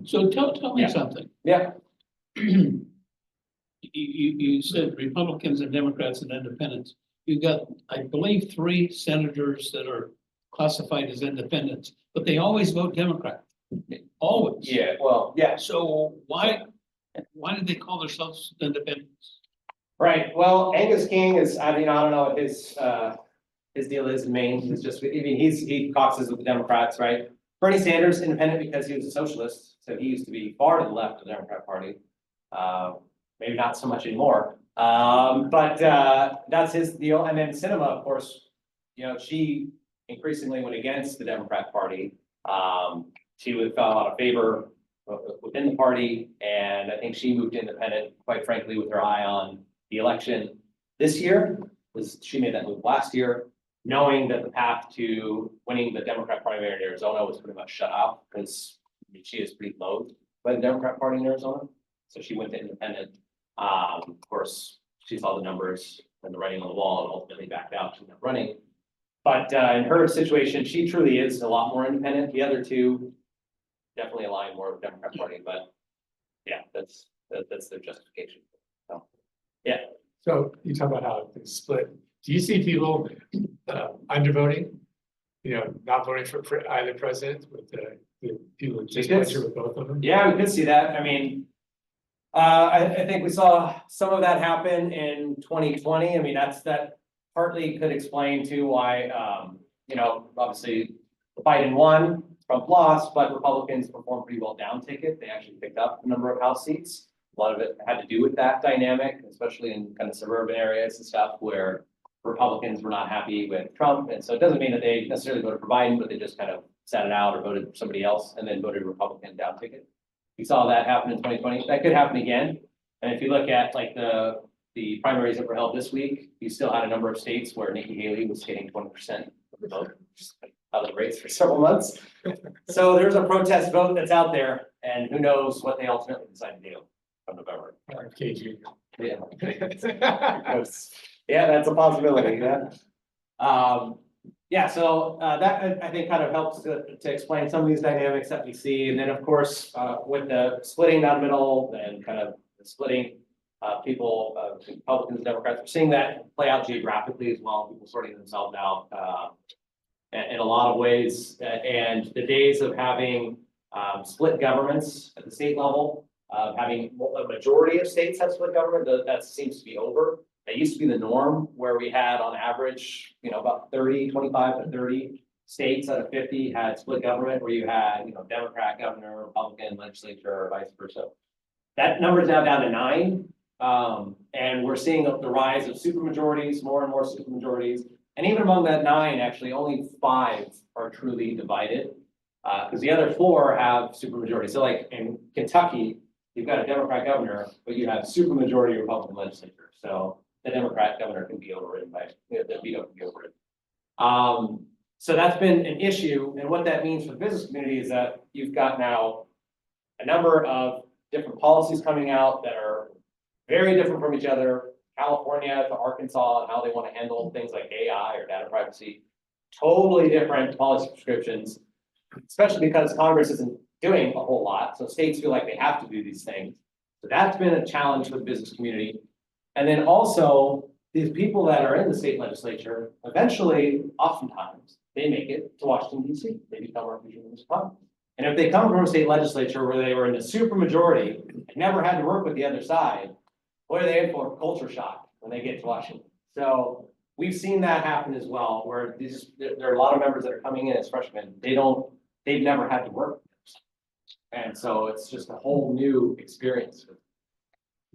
So tell me Yeah. something. Yeah. You said Republicans and Democrats and independents. You got, I believe, 3 senators that are classified as independents, but they always vote Democrat. Always. Yeah, well, yeah. So why did they call themselves independents? Right, well, Angus King is, I don't know what his deal is in Maine. He's just, he caucuses with the Democrats, right? Bernie Sanders, independent because he was a socialist, so he used to be far to the left of the Democrat Party. Maybe not so much anymore, but that's his deal. And then Sinema, of course, she increasingly went against the Democrat Party. She would found a lot of favor within the party, and I think she moved independent, quite frankly, with her eye on the election this year. She made that move last year, knowing that the path to winning the Democrat primary in Arizona was pretty much shut off, because she is pretty loathed by the Democrat Party in Arizona. So she went to independent. Of course, she saw the numbers and the writing on the wall and ultimately backed out. She ended up running. But in her situation, she truly is a lot more independent. The other two definitely align more with the Democrat Party, but yeah, that's their justification. So, yeah. So you talk about how it's split. Do you see people undervoting? You know, not voting for either president with the people just Because- pleasure with both of them? Yeah, we could see that. I mean, I think we saw some of that happen in 2020. I mean, that partly could explain too why, you know, obviously Biden won, Trump lost, but Republicans performed pretty well down ticket. They actually picked up a number of House seats. A lot of it had to do with that dynamic, especially in kind of suburban areas and stuff where Republicans were not happy with Trump. And so it doesn't mean that they necessarily voted for Biden, but they just kind of sat it out or voted for somebody else and then voted Republican down ticket. We saw that happen in 2020. That could happen again. And if you look at like the primaries that were held this week, you still had a number of states where Nikki Haley was getting 20% of the vote, just out of the race for several months. So there's a protest vote that's out there, and who knows what they ultimately decide to do from November. KG. Yeah. Yeah, that's a possibility, yeah. Yeah, so that I think kind of helps to explain some of these dynamics that we see. And then, of course, with the splitting down the middle and kind of the splitting people, Republicans and Democrats, we're seeing that play out geographically as well, people sorting themselves out in a lot of ways. And the days of having split governments at the state level, having a majority of states have split government, that seems to be over. That used to be the norm, where we had on average, you know, about 25 to 30 states out of 50 had split government, where you had, you know, Democrat governor, Republican legislature, or vice versa. That number is now down to 9. And we're seeing the rise of supermajorities, more and more supermajorities. And even among that 9, actually only 5 are truly divided, because the other 4 have supermajority. So like in Kentucky, you've got a Democrat governor, but you have supermajority Republican legislature. So the Democrat governor can be overridden by, the veto can be overridden. So that's been an issue. And what that means for the business community is that you've got now a number of different policies coming out that are very different from each other. California to Arkansas and how they want to handle things like AI or data privacy. Totally different policy prescriptions, especially because Congress isn't doing a whole lot. So states feel like they have to do these things. So that's been a challenge for the business community. And then also, these people that are in the state legislature, eventually, oftentimes, they make it to Washington, D.C. They become representatives of Congress. And if they come from a state legislature where they were in the supermajority and never had to work with the other side, boy, are they in for culture shock when they get to Washington. So we've seen that happen as well, where there are a lot of members that are coming in as freshmen. They've never had to work. And so it's just a whole new experience.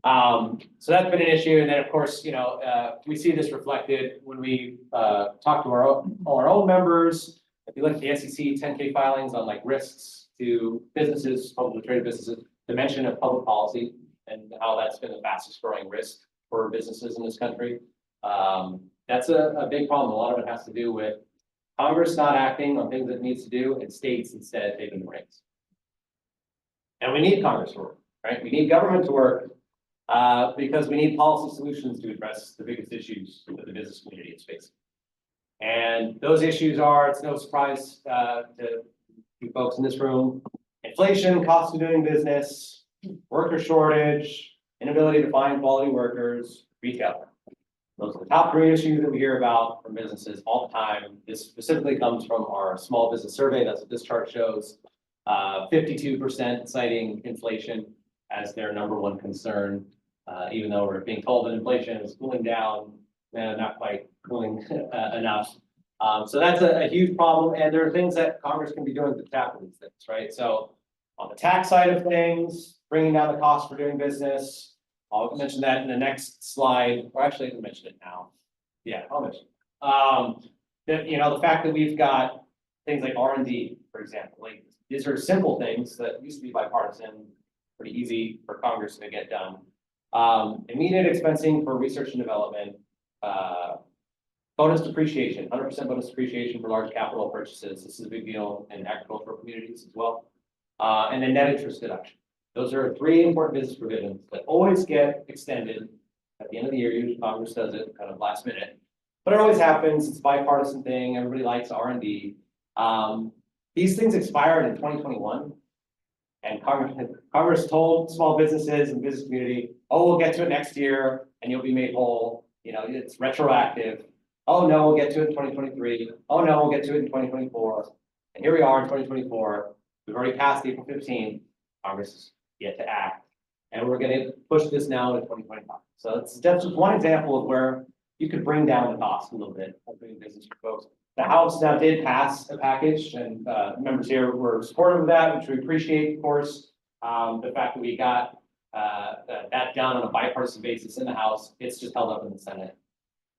So that's been an issue. And then, of course, you know, we see this reflected when we talk to all our own members. If you look at the SEC 10K filings on like risks to businesses, publicly traded businesses, the mention of public policy and how that's been the fastest growing risk for businesses in this country. That's a big problem. A lot of it has to do with Congress not acting on things it needs to do and states instead taking the reins. And we need Congress to work, right? We need government to work because we need policy solutions to address the biggest issues that the business community is facing. And those issues are, it's no surprise to you folks in this room, inflation, cost of doing business, worker shortage, inability to find quality workers, retail. Those are the top 3 issues that we hear about from businesses all the time. This specifically comes from our small business survey. That's what this chart shows. 52% citing inflation as their #1 concern, even though we're being told that inflation is cooling down, not quite cooling enough. So that's a huge problem, and there are things that Congress can be doing to tackle these things, right? So on the tax side of things, bringing down the cost for doing business. I'll mention that in the next slide, or actually I can mention it now. Yeah, I'll mention it. the fact that we've got things like R&D, for example, like these are simple things that used to be bipartisan, pretty easy for Congress to get done. Immediate expensing for research and development, bonus depreciation, 100% bonus depreciation for large capital purchases. This is a big deal in agricultural communities as well. And then net interest deduction. Those are 3 important business provisions that always get extended at the end of the year. Usually Congress does it kind of last minute, but it always happens. It's a bipartisan thing. Everybody likes R&D. These things expired in 2021. And Congress told small businesses and business community, oh, we'll get to it next year and you'll be made whole. It's retroactive. Oh no, we'll get to it in 2023. Oh no, we'll get to it in 2024. And here we are in 2024. We've already passed April 15th. Congress is yet to act. And we're going to push this now to 2025. So that's just one example of where you could bring down the cost a little bit of doing business for folks. The House now did pass a package, and members here were supportive of that, which we appreciate, of course. The fact that we got that done on a bipartisan basis in the House, it's just held up in the Senate.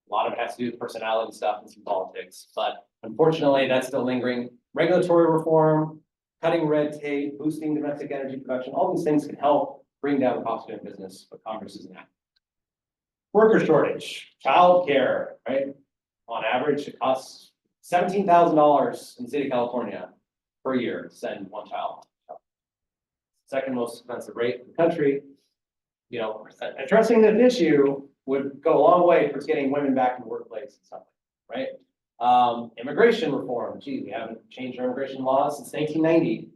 A lot of it has to do with personality stuff and some politics, but unfortunately, that's still lingering. Regulatory reform, cutting red tape, boosting domestic energy production, all these things can help bring down the cost of doing business, but Congress isn't acting. Worker shortage, childcare, right? On average, it costs $17,000 in the state of California per year to send one child. Second most expensive rate in the country. Addressing this issue would go a long way towards getting women back in the workplace and stuff, right? Immigration reform, gee, we haven't changed our immigration laws since 1990.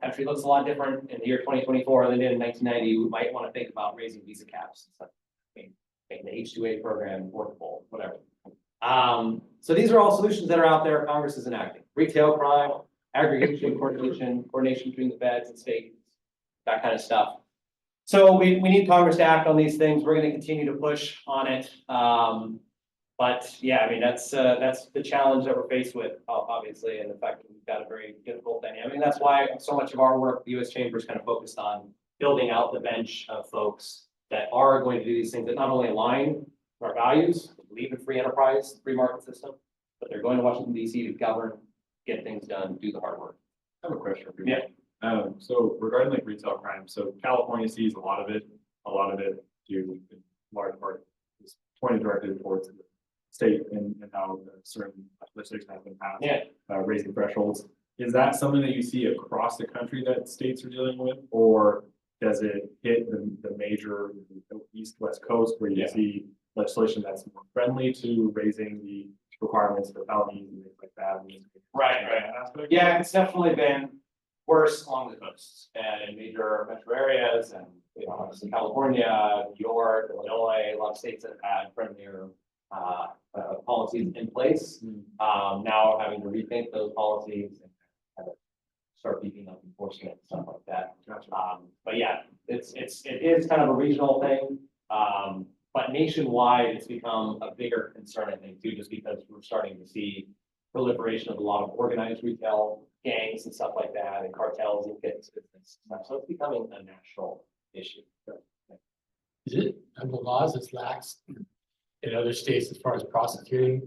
Country looks a lot different in the year 2024 than it did in 1990. We might want to think about raising visa caps and stuff. Making the H-2A program workable, whatever. So these are all solutions that are out there. Congress is enacting. Retail crime, aggregation, coordination between the feds and states, that kind of stuff. So we need Congress to act on these things. We're going to continue to push on it. But yeah, I mean, that's the challenge that we're faced with, obviously, and the fact that we've got a very difficult dynamic. And that's why so much of our work, the U.S. Chamber, is kind of focused on building out the bench of folks that are going to do these things that not only align with our values, believe in free enterprise, free market system, but they're going to Washington, D.C. to govern, get things done, do the hard work. I have a question for you. Yeah. So regarding like retail crime, so California sees a lot of it due in large part is pointed directly towards the state and how certain legislation has been passed. Yeah. Raising thresholds. Is that something that you see across the country that states are dealing with, or does it hit the major east west coast where you see legislation that's more friendly to raising the requirements for felonies and things like that? Right. Yeah, it's definitely been worse along the coasts and in major metro areas, and obviously California, New York, Illinois, a lot of states that have had friendlier policies in place. Now having to rethink those policies and kind of start beefing up enforcement and stuff like that. Gotcha. But yeah, it is kind of a regional thing. But nationwide, it's become a bigger concern, I think, too, just because we're starting to see proliferation of a lot of organized retail gangs and stuff like that, and cartels and kids business. So it's becoming a national issue. Is it, the laws is lax in other states as far as prosecuting?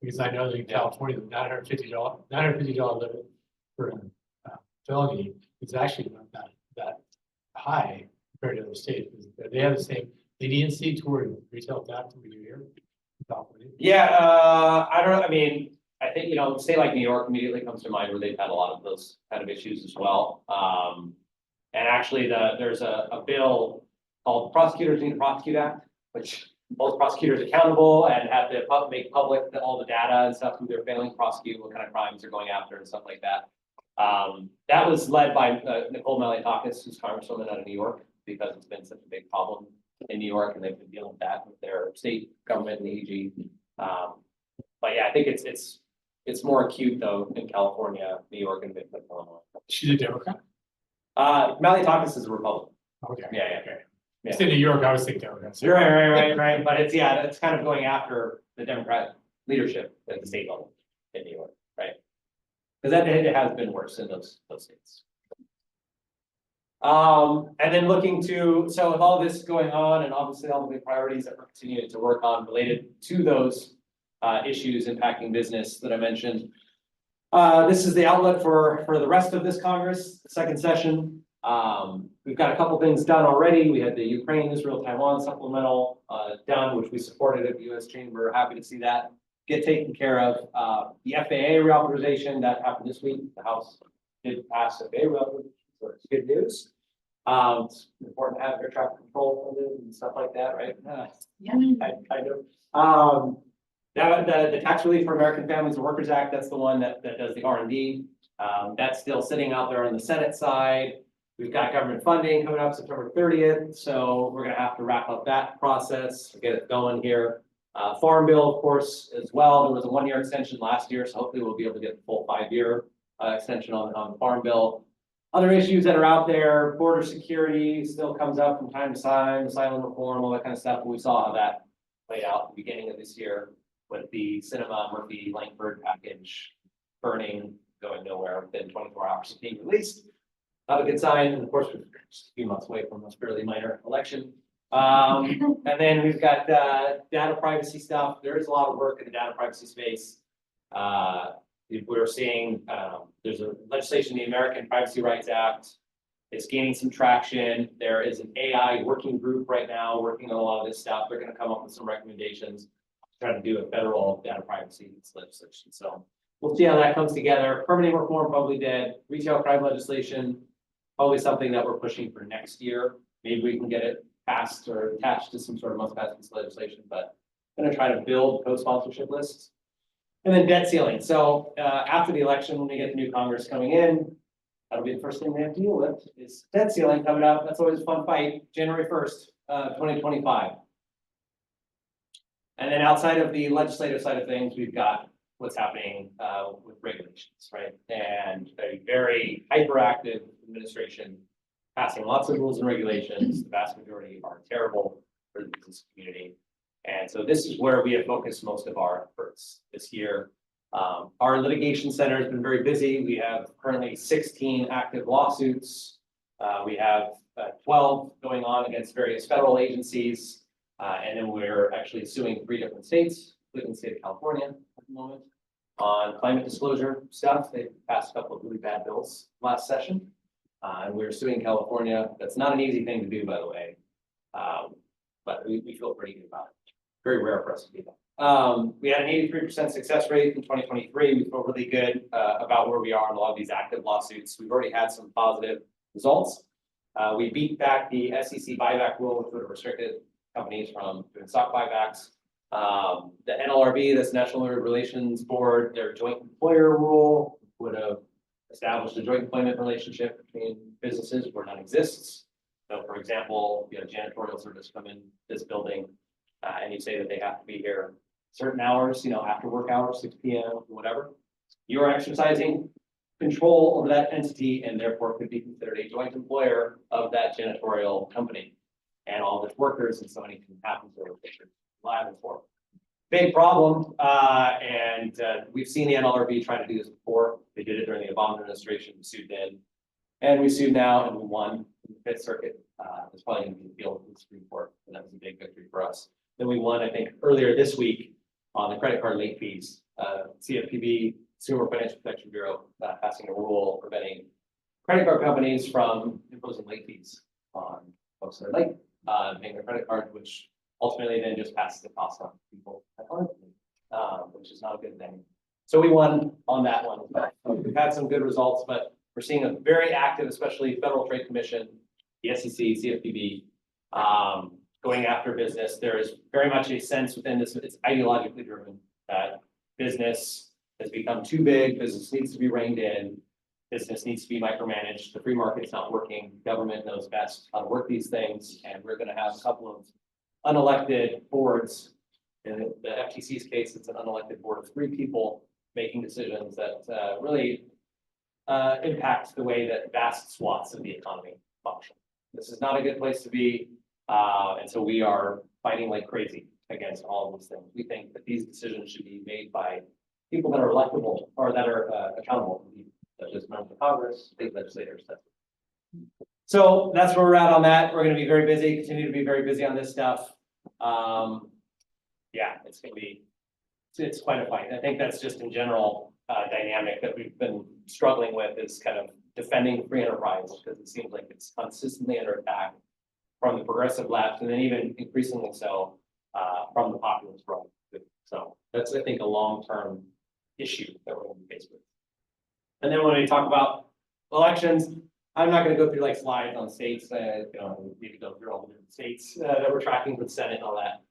Because I know that in California, the $950 limit for felony is actually not that high compared to other states. They have the same leniency toward retail theft when you're here in California. Yeah, I don't know. I mean, I think, a state like New York immediately comes to mind where they've had a lot of those kind of issues as well. And actually there's a bill called Prosecutors Need to Prosecute Act, which holds prosecutors accountable and have to make public all the data and stuff who they're failing to prosecute, what kind of crimes they're going after and stuff like that. That was led by Nicole Malliotakis, who's Congresswoman out of New York, because it's been such a big problem in New York, and they've been dealing with that with their state government and the AG. But yeah, I think it's more acute though in California, New York, and Illinois. She's a Democrat? Malliotakis is a Republican. Okay. Yeah. It's in New York, I was thinking Democrats. Right. But it's kind of going after the Democrat leadership at the state level in New York, right? Because it has been worse in those states. And then so with all this going on, and obviously all the big priorities that we're continuing to work on related to those issues impacting business that I mentioned. This is the outlook for the rest of this Congress, second session. We've got a couple things done already. We had the Ukraine, Israel, Taiwan supplemental done, which we supported at the US Chamber. Happy to see that get taken care of. The FAA reauthorization that happened this week. The House did pass FAA reauthorization, so it's good news. It's important to have air traffic control funded and stuff like that, right? Yeah. Kind of. Now, the Tax Relief for American Families and Workers Act, that's the one that does the R&D. That's still sitting out there on the Senate side. We've got government funding coming up September 30th, so we're gonna have to wrap up that process, get it going here. Farm bill, of course, as well. There was a 1-year extension last year, so hopefully we'll be able to get the full 5-year extension on the farm bill. Other issues that are out there, border security still comes up from time to time, asylum reform, all that kind of stuff. We saw how that played out at the beginning of this year with the Cinema Murphy Langford package burning, going nowhere within 24 hours of being released. Not a good sign, and of course, we're just a few months away from this fairly minor election. And then we've got data privacy stuff. There is a lot of work in the data privacy space. We're seeing there's a legislation, the American Privacy Rights Act. It's gaining some traction. There is an AI working group right now working on a lot of this stuff. They're going to come up with some recommendations, try to do a federal data privacy legislation. So we'll see how that comes together. Permitting reform probably dead. Retail crime legislation, probably something that we're pushing for next year. Maybe we can get it passed or attached to some sort of must-pass piece of legislation, but I'm gonna try to build co-sponsorship lists. And then debt ceiling. So after the election, when we get the new Congress coming in, that'll be the first thing they have to deal with is debt ceiling coming up. That's always a fun fight, January 1st, 2025. And then outside of the legislative side of things, we've got what's happening with regulations, right? And a very hyperactive administration passing lots of rules and regulations. The vast majority are terrible for the business community. And so this is where we have focused most of our efforts this year. Our litigation center has been very busy. We have currently 16 active lawsuits. We have 12 going on against various federal agencies. And then we're actually suing 3 different states, including the state of California at the moment, on climate disclosure stuff. They passed a couple of really bad bills last session. And we're suing California. That's not an easy thing to do, by the way. But we feel pretty good about it. Very rare for us to do that. We had an 83% success rate in 2023. We feel really good about where we are in a lot of these active lawsuits. We've already had some positive results. We beat back the SEC buyback rule, which would have restricted companies from doing stock buybacks. The NLRB, this National Labor Relations Board, their joint employer rule would have established a joint employment relationship between businesses where none exists. So for example, you know, janitorial service come in this building and you say that they have to be here certain hours, you know, after work hours, 6 p.m., whatever. You're exercising control over that entity and therefore could be considered a joint employer of that janitorial company. And all of its workers, and so anything happens to it, they're liable for. Big problem, and we've seen the NLRB try to do this before. They did it during the Obama administration, we sued then. And we sued now, and we won in the 5th Circuit. It's probably going to be appealed to the Supreme Court, and that was a big victory for us. Then we won, I think, earlier this week on the credit card late fees. CFPB, Consumer Financial Protection Bureau, passing a rule preventing credit card companies from imposing late fees on folks that are late, paying their credit card, which ultimately then just passes the cost on people at home, which is not a good thing. So we won on that one. We've had some good results, but we're seeing a very active, especially Federal Trade Commission, the SEC, CFPB, going after business. There is very much a sense within this, it's ideologically driven, that business has become too big, business needs to be reined in, business needs to be micromanaged, the free market's not working, government knows best how to work these things, and we're gonna have a couple of unelected boards. In the FTC's case, it's an unelected board of 3 people making decisions that really impact the way that vast swaths of the economy function. This is not a good place to be, and so we are fighting like crazy against all of these things. We think that these decisions should be made by people that are electable or that are accountable, such as members of Congress, state legislators. So that's where we're at on that. We're going to be very busy, continue to be very busy on this stuff. Yeah, it's going to be it's quite a fight. I think that's just in general, dynamic that we've been struggling with is kind of defending free enterprise, because it seems like it's consistently under attack from the progressive left, and then even increasingly so, from the populist right. So that's, I think, a long-term issue that we're going to be faced with. And then when we talk about elections, I'm not gonna go through like slides on states, we could go through all the different states that we're tracking for the Senate and all that.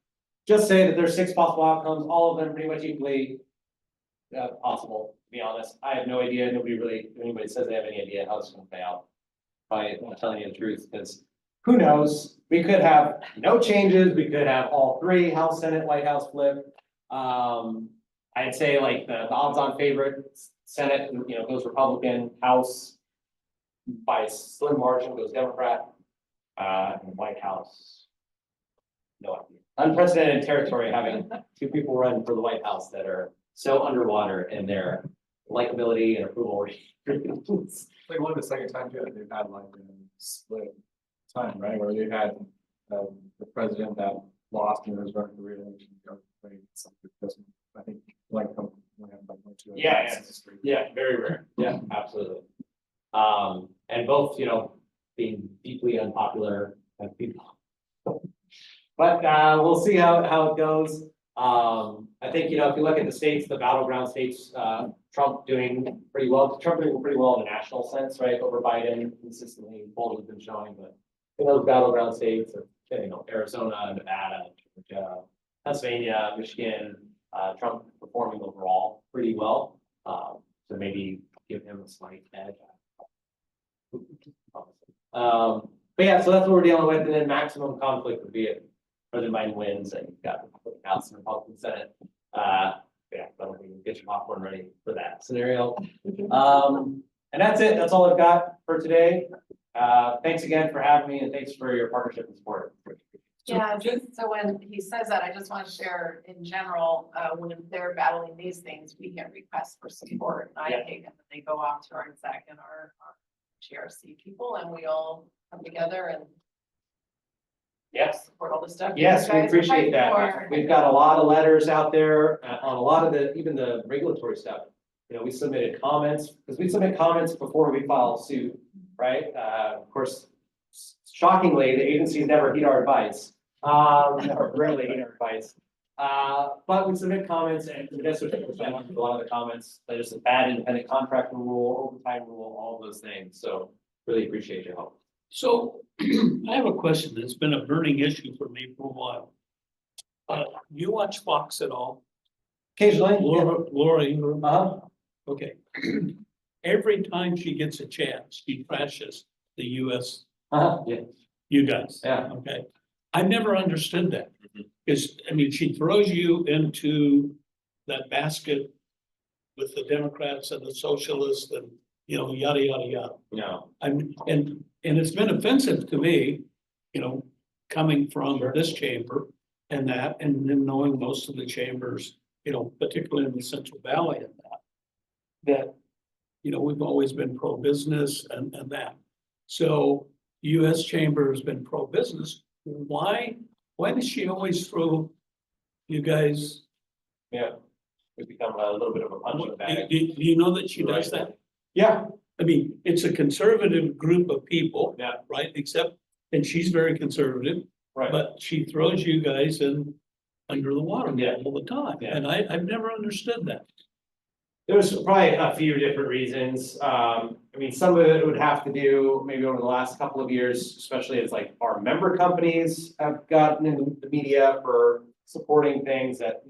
Just say that there's 6 possible outcomes, all of them pretty much equally possible, to be honest. I have no idea, if anybody says they have any idea how it's gonna play out. I'm telling you the truth, because who knows? We could have no changes, we could have all 3, House, Senate, White House flip. I'd say like the odds on favorite, Senate, goes Republican, House by a slim margin goes Democrat, and White House. No idea. Unprecedented territory having 2 people run for the White House that are so underwater in their likability and approval ratings. Like one of the second times they've had like a split time, right, where they had the president that lost and was running for re-election. I think like. Yeah, very rare. Yeah, absolutely. And both, being deeply unpopular people. But we'll see how it goes. I think, if you look at the states, the battleground states, Trump doing pretty well. Trump doing pretty well in a national sense, right? Over Biden consistently, polls have been showing, but in those battleground states, Arizona, Nevada, Georgia, Pennsylvania, Michigan, Trump performing overall pretty well. So maybe give him a slight edge. But yeah, so that's what we're dealing with, and then maximum conflict would be if President Biden wins and you've got Republican House and Republican Senate. Yeah, but we can get your popcorn ready for that scenario. And that's it. That's all I've got for today. Thanks again for having me, and thanks for your partnership and support. Yeah, just so when he says that, I just want to share in general, when they're battling these things, we get requests for support. And I take them and they go off to our exec and our GRC people, and we all come together and support all the stuff. Yes, you we guys appreciate fight that. for. We've got a lot of letters out there on a lot of even the regulatory stuff. We submitted comments, because we submit comments before we file a suit, right? Of course, shockingly, the agencies never heed our advice, or rarely heed our advice. But we submit comments, and the district a lot of the comments. There's a bad independent contractor rule, overtime rule, all of those things. So really appreciate your help. So I have a question that's been a burning issue for me for a while. You watch Fox at all? Occasionally, Laura Ingraham? Okay. Every time she gets a chance, she trashes the US, Yeah. you guys. Yeah. Okay. I never understood that. Because, she throws you into that basket with the Democrats and the socialists and, yada, yada, yada. No. And it's been offensive to me, coming from this chamber and that, and then knowing most of the chambers, particularly in the Central Valley and that, we've always been pro-business and that. So US Chamber has been pro-business. Why does she always throw you guys? Yeah. We've become a little bit of a punching bag. Do you know that she does that? Yeah. It's a conservative group of people. Yeah. Right, and she's very conservative, Right. but she throws you guys in under the water Yeah. all the time. Yeah. And I've never understood that. There's probably a few different reasons. Some of it would have to do maybe over the last couple of years, especially as like our member companies have gotten into the media for supporting things that,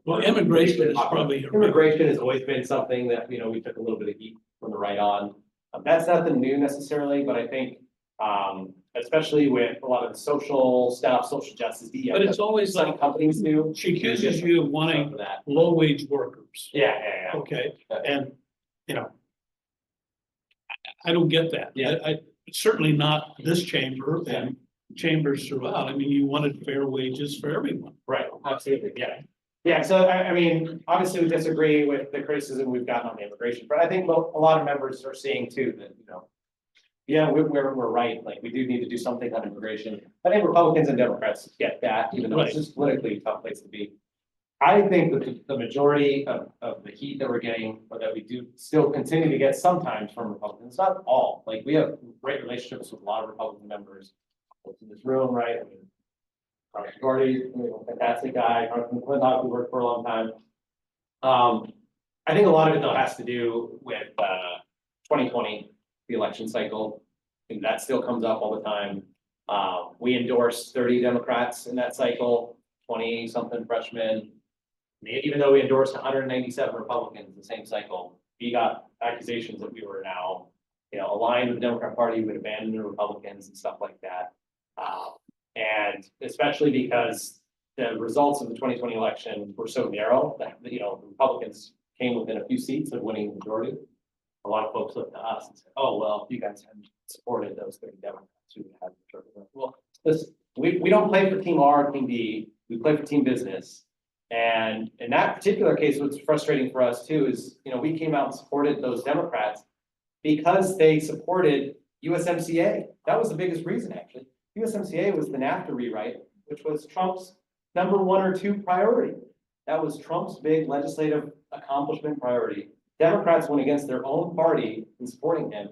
Well, immigration is probably. Immigration has always been something that, we took a little bit of heat from the right on. That's nothing new necessarily, but I think, especially with a lot of the social stuff, social justice. But it's always Some like, companies do. she accuses you of wanting For that. low-wage workers. Yeah. Okay, Yeah. and, I don't get that. Yeah. I certainly not this chamber and chambers throughout. You wanted fair wages for everyone. Right, absolutely, yeah. Yeah, so obviously we disagree with the criticism we've gotten on the immigration, but I think a lot of members are seeing too that, we're right, like we do need to do something on immigration. I think Republicans and Democrats get that, even though it's just politically a tough place to be. I think that the majority of the heat that we're getting, or that we do still continue to get sometimes from Republicans, not all, like, we have great relationships with a lot of Republican members. In this room, right, I mean. Carlos Gordy, fantastic guy, Congressman McClintock, who worked for a long time. I think a lot of it though has to do with 2020, the election cycle. And that still comes up all the time. We endorsed 30 Democrats in that cycle, 20 something freshmen. Even though we endorsed 197 Republicans in the same cycle, we got accusations that we were now, aligned with the Democrat Party, would abandon the Republicans and stuff like that. And especially because the results of the 2020 election were so narrow that, the Republicans came within a few seats of winning the majority. A lot of folks looked to us and said, oh, well, if you guys hadn't supported those 30 Democrats who had the majority. Well, listen, we don't play for team R, team B, we play for team business. And in that particular case, what's frustrating for us too is, we came out and supported those Democrats because they supported USMCA. That was the biggest reason, actually. USMCA was the NAFTA rewrite, which was Trump's number 1 or 2 priority. That was Trump's big legislative accomplishment priority. Democrats went against their own party in supporting him.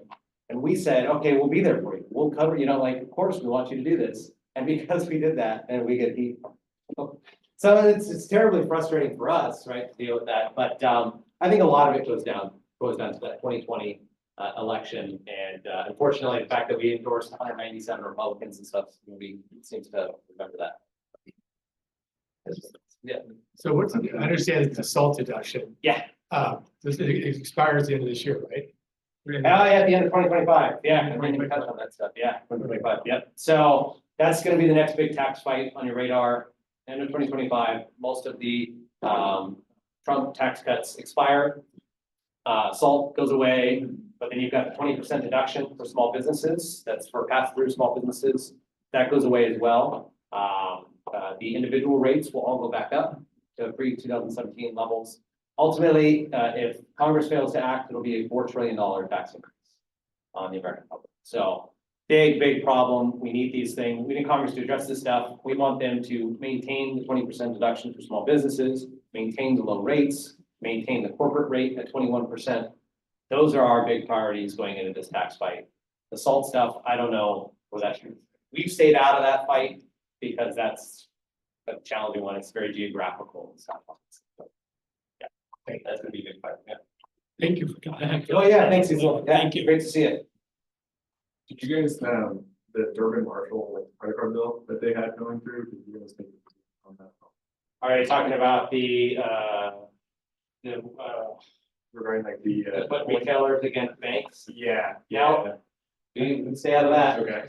And we said, okay, we'll be there for you. We'll cover, of course, we want you to do this. And because we did that, and we get heat. So it's terribly frustrating for us, right, to deal with that. But I think a lot of it goes down to that 2020 election. And unfortunately, the fact that we endorsed 197 Republicans and stuff, we seems to remember that. Yeah. So I understand it's a SALT deduction. Yeah. It expires at the end of this year, right? Oh, yeah, at the end of 2025. Yeah, I mean, we touched on that stuff. Yeah, 2025. Yep. So that's going to be the next big tax fight on your radar. End of 2025. Most of the Trump tax cuts expire. SALT goes away, but then you've got the 20% deduction for small businesses. That's for pass-through small businesses. That goes away as well. The individual rates will all go back up to pre-2017 levels. Ultimately, if Congress fails to act, it'll be a $4 trillion tax increase on the American public. So big problem. We need these things. We need Congress to address this stuff. We want them to maintain the 20% deduction for small businesses, maintain the low rates, maintain the corporate rate at 21%. Those are our big priorities going into this tax fight. The SALT stuff, I don't know where that should. We've stayed out of that fight because that's a challenging one. It's very geographical and stuff. Yeah, I think that's gonna be a big fight. Yeah. Thank you for coming. Oh, yeah, thanks, Cecil. Yeah, Thank you. Great to see you. Did you guys, the Durbin Marshall credit card bill that they had going through, did you guys think on that? Are you talking about the Regarding like the. what retailers against banks? Yeah, Now- yeah. We can stay out of that. Okay.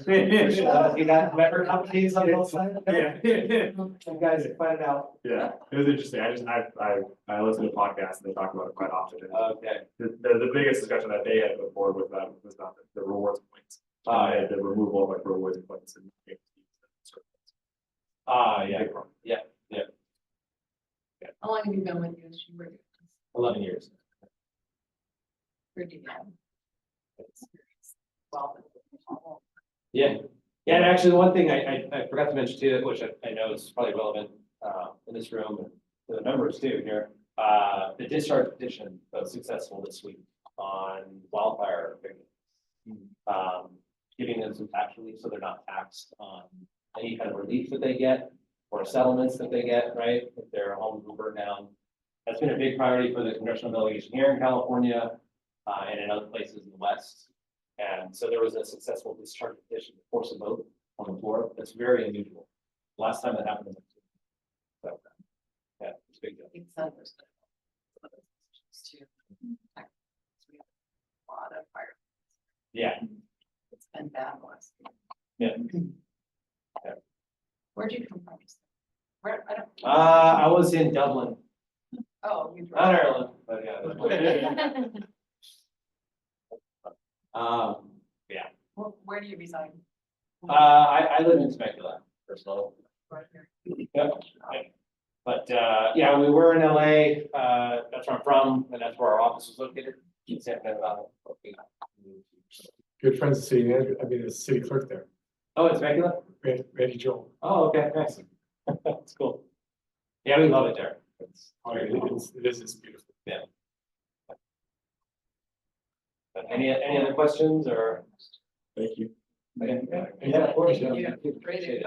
You got member companies on both sides? Yeah. You guys find it out. Yeah, it was interesting. I listen to podcasts and they talk about it quite often. Okay. The biggest discussion that they had before was not the rewards points. The removal of like rewards points and. Yeah, yeah, yeah. How long have you been with US Chamber of Commerce? 11 years. Pretty good. Well, Yeah, yeah, and actually, the one thing I forgot to mention too, which I know is probably relevant in this room and to the members too here. The discharge petition was successful this week on wildfire victims. Giving them some tax relief so they're not taxed on any kind of relief that they get or settlements that they get, right? If their homes will burn down. That's been a big priority for the congressional delegation here in California and in other places in the West. And so there was a successful discharge petition to force a vote on the floor. That's very unusual. Last time that happened. So, yeah, it's a big deal. it's others, but some of those decisions too. We have a lot of fire. Yeah, It's been bad last yeah. year. Where'd you come from? Where, I don't. I was in Dublin, Oh, you. not Ireland, but yeah. Yeah. Where do you reside? I live in Temecula, personally. Right here. Yep. But yeah, we were in LA. That's where I'm from, and that's where our office is located. In San Fernando Valley. Good friends of city manager, the city clerk there, Oh, it's Temecula? Randy Joel. Oh, okay, nice. That's cool. Yeah, we love it there. It's beautiful. Any other questions or? Thank you. Yeah, of course. Yeah, appreciate it.